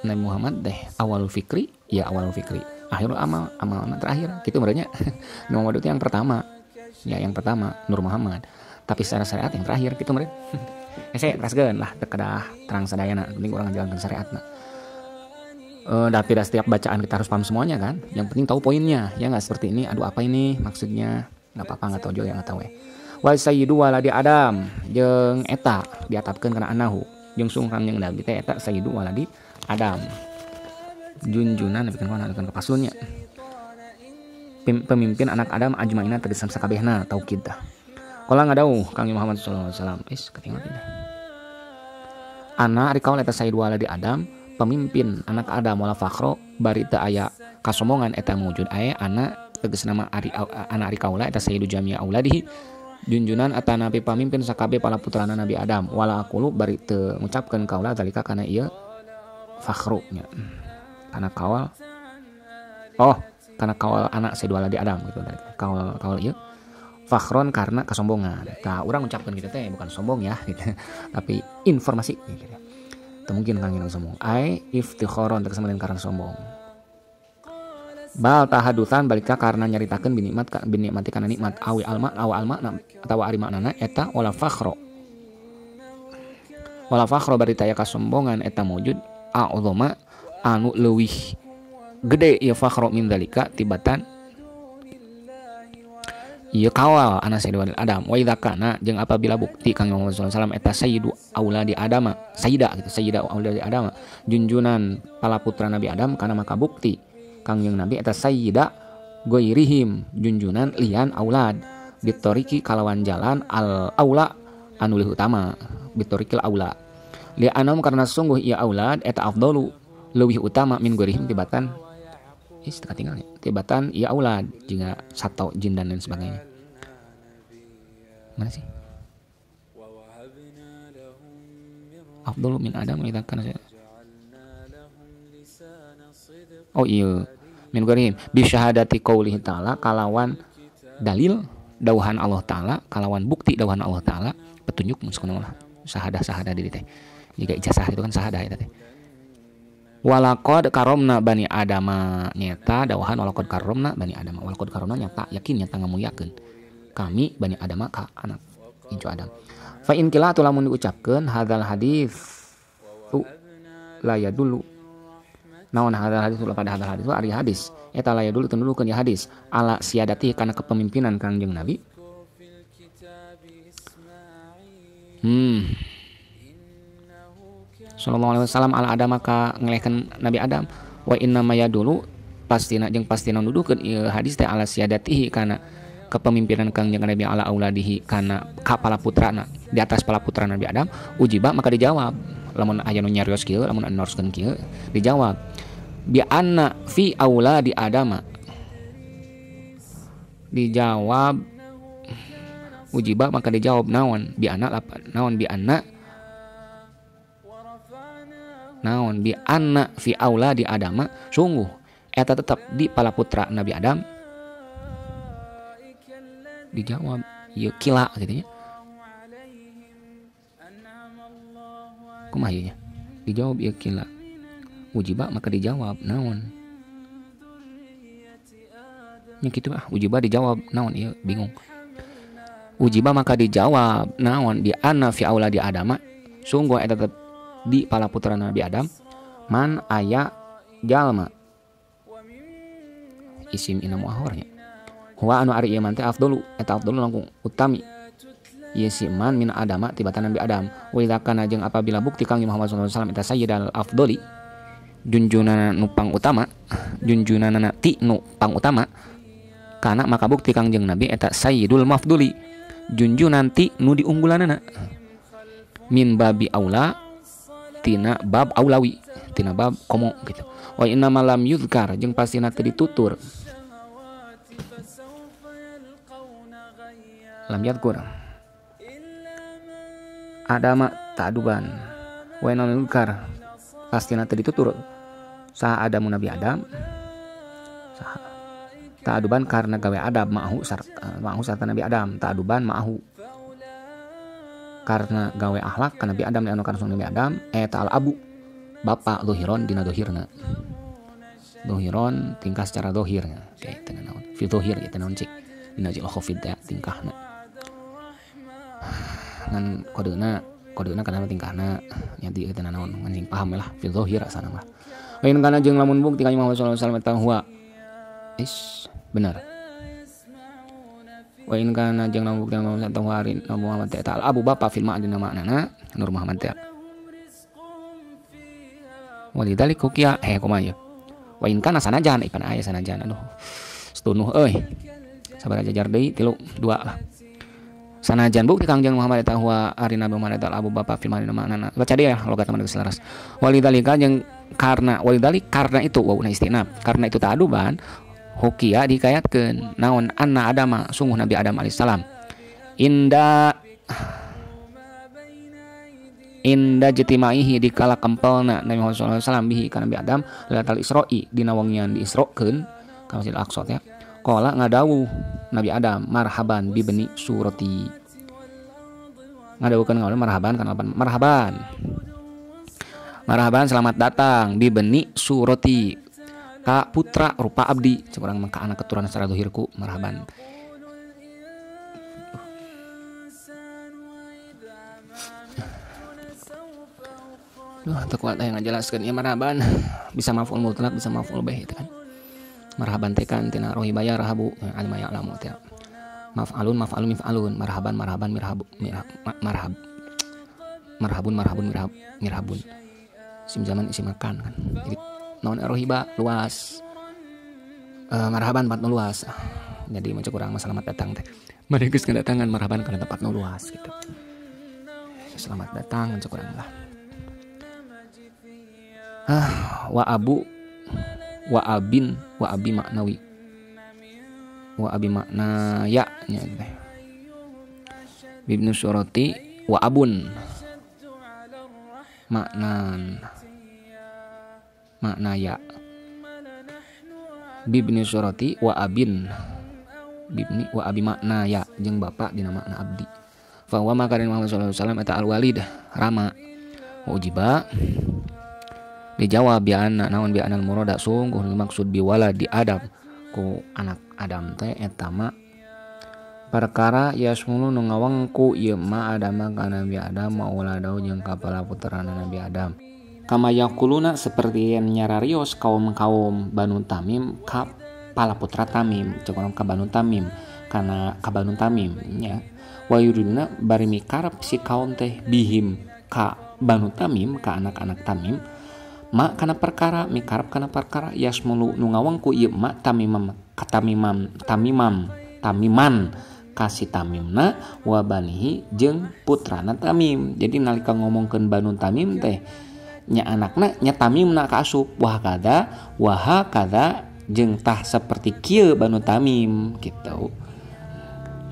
Nabi Muhammad deh awal fikri, ya awal fikri. Akhirul amal, amalna terakhir. Gitu berarti Nabi Muhammad itu yang pertama. Ya, yang pertama Nur Muhammad. Tapi secara syariat yang terakhir gitu berarti. Saya teraskeun lah kedah terang sadayana, penting orang menjalankan syariatna. Dan tidak setiap bacaan kita harus paham semuanya kan. Yang penting tahu poinnya. Ya enggak seperti ini, aduh apa ini maksudnya? Enggak apa-apa enggak tahu juga yang enggak tahu ya. Wa sayyidu waladi Adam jeung eta diatapkeun kana anahu jeung sungkang jeung Nabi teh eta sayyidu waladi Adam. Junjunan nepikeun kana ka paslunnya. Pemimpin anak Adam ajmaina tegesan sakabehna taukid tah. Qala ngadauh Kang Muhammad sallallahu alaihi wasallam ketinggalan pindah. Ana ari kaul eta sayyidu waladi Adam, pemimpin anak Adam wala fakhro bari teu aya kasombongan eta mawujud aya ana tegasna mah ana ari kaula eta sayyidu jami' auladihi. Junjunan atanapi pamimpin sakabe pala putrana Nabi Adam wala aqulu bari teu ngucapkeun kaula zalika kana ieu fakhru nya kana kawal kana kawal anak sedua di Adam gitu kawal ieu fakhron karena kesombongan. Tah urang ngucapkeun kitu teh bukan sombong ya gitu tapi informasi gitu. Teu mungkin kang yang sombong ai iftikharon teu kesamalian karena sombong. Bal tahadusan balika karena nyaritakeun binikmati kana nikmat awi alma atawa ari maknana eta wala fakhro bari taya kasombongan eta mawujud a'zama anu leuwih gede ieu fakhro min zalika tibatan ieu kawal ana sayyidu Adam wa idza kana jeung apabila bukti Kang Muhammad sallallahu alaihi wasallam eta sayyidu auladi Adam sayyida auladi Adam junjunan pala putra Nabi Adam kana maka bukti Kangjeng Nabi eta sayyida goirihim junjunan lian aulad bitoriki kalawan jalan al aula anu leuwih utama bitorikil aula li anam karena sungguh ieu aulad eta afdalu leuwih utama min goirihim tibatan katinggalnya tibatan ieu aulad jeung sato jin dan lain sebagainya. Mana sih afdalu min adam idza kana oh iya min gorihim bi syahadati qaulihi ta'ala kalawan dalil dauhan Allah Ta'ala kalawan bukti dauhan Allah Ta'ala petunjuk muskunah syahadah diri teh jika ijazah itu kan syahadah eta teh walaqad karomna bani adama nyata dauhan walaqad karomna bani adama walaqad karomna nyata yakin nyata ngamuliakeun kami Bani Adam ka anak incu Adam. Fa in qila lamun diucapkeun hadzal hadis la yadullu naon hadzal hadis ulah pada hadzal hadis ari hadis eta la yadullu teu nuduhkeun ya hadis ala siyadati kana kepemimpinan Kangjeng Nabi. Sallallahu alaihi wasallam ala Adam maka ngelehkeun Nabi Adam wa inna maya dulu pastina jeung pastina nuduhkeun ieu hadis teh ala siyadatihi kana kepemimpinan Kangjeng Nabi ala auladihi kana kapala putrana di atas pala putra Nabi Adam. Ujiba maka dijawab lamun aya nu nyarios kieu lamun anoroskeun kieu dijawab bi anna fi auladi Adam dijawab ujiba maka dijawab naon bi anna naon bi anna naon bi anna fi auladi Adam sungguh eta tetap di pala putra Nabi Adam. Dijawab ieu kila gitu nya. Kumaha ieu nya? Dijawab ieu kila. Ujiba maka dijawab naon? Nya kitu ujiba dijawab naon ieu bingung. Ujiba maka dijawab naon bi anna fi auladi Adam sungguh eta tetap di pala putra Nabi Adam man aya jalma isim ina muahornya wa anu ari ieu man teh afdalu eta afdalu langkung utami ieu si man min adama tibatan Nabi Adam wa idza kana jeung apabila bukti Kang Muhammad sallallahu alaihi wasallam eta sayyidal afdali junjunana nu pang utama junjunana ti nu pang utama kana maka bukti Kangjeng Nabi eta sayyidul mafduli junjunan ti nu diunggulanana min babi aula tina bab aulawi tina bab komo gitu. Wa inna malam yuzkar jeung pastina teu ditutur lam yadkur adama ta'duban wa inna yuzkar pastina teu ditutur saha adamu Nabi Adam saha ta'duban karena gawe adab ma'hu sarta Nabi Adam ta'duban ma'hu karena gawe akhlak ka Nabi Adam anu kana Nabi Adam eta al abu bapa dohiron dina dohirna dohiron tingkah secara dohirnya kayak teu naon fi dohir eta naon cik dina jil khafid ya tingkahna ngan kodena kana tingkahna nya di eta naon ngan paham lah fi dohir sana mah lain kana jeung lamun bukti ka Muhammad sallallahu alaihi wasallam eta huwa benar. Wa in kana jeung lamun bukti Muhammad sallallahu alaihi wasallam Muhammad eta al abu bapa fil ma'dina maknana Nur Muhammad teh. Walidalik kukia kumaha ieu. Wa in kana sanajan ipan aya sanajan aduh. Setunuh euy. Sabar jajar deui 3 2 lah. Sanajan bukti Kangjeng Muhammad eta huwa ari Nabi Muhammad eta al abu bapa fil ma'dina maknana. Baca dia logat mah selaras. Walidalika jeung karena walidalik karena itu wa istinab. Karena itu ta'aduban hukia dikayatkeun naon anna Adama sungguh Nabi Adam alaihissalam inda jetimaihi dikala kempelna Nabi Muhammad sallallahu alaihi wasallam bihi kana Nabi Adam lailatul Isra'i dina wengian diisrokeun ka Masjidil Aqsa teh qala ngadawuh Nabi Adam marhaban bi bani surati ngadawuhkeun ngaul marhaban kana marhaban selamat datang bi bani surati ka putra rupa abdi seorang maka anak keturunan secara dohirku marhaban. Kuat yang ngajelaskeun ieu marhaban bisa maf'ul mutlaq bisa maf'ul bih itu kan. Marhaban teh kan tina rohibaya rahabu alima ya'lamu teh. Maf'alun mif'alun marhaban mirhabun. Isim zaman isim makan kan. Jadi naon rohiba luas marhaban tempat luas jadi macam kurang selamat datang teh mari geus kedatangan marhaban kana tempat luas gitu selamat datang macam kurang lah wa abi maknawi wa abi makna ya nya teh bibnu surati wa abun makna ya bibni surati wa abin bibni wa abi makna ya jeung bapak dina makna abdi fa wa makarin Muhammad sallallahu alaihi wasallam eta al walid rama ujiba dijawab bi anna naon bi anal murada sungguh maksud bi waladi Adam ku anak Adam teh eta mah perkara yasmulu nu ngawangku ieu ma Adama ka Nabi Adam mauladau jeung kapala puterana Nabi Adam. Kama yaquluna seperti yang nyararios kaum-kaum Banu Tamim ka pala putra Tamim, ceuk ka Banu Tamim kana ka Banu Tamim nya. Wa yuriduna bari mikarep si kaum teh bihim ka Banu Tamim ka anak-anak Tamim ma kana perkara mikarep kana perkara yasmulu nu ngawangku ieu ma Tamiman kasih Tamimna wa banihi jeung putrana Tamim. Jadi nalika ngomongkeun Banu Tamim teh nya anakna nya Tamimna kaasup wah kada jeung tah seperti kieu Banu Tamim gitu.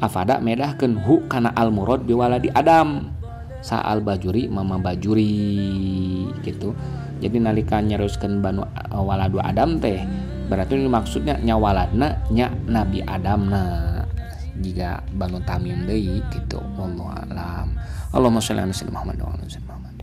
Afada medahkeun hu kana al murad biwaladi Adam sa al bajuri mama bajuri gitu. Jadi nalika nyaroskeun Banu waladu Adam teh berarti ini maksudnya nya waladna nya Nabi Adamna. Jika Banu Tamim deui gitu wallahu alam. Allahumma shalli ala sayyidina Muhammad wa ala ali Muhammad.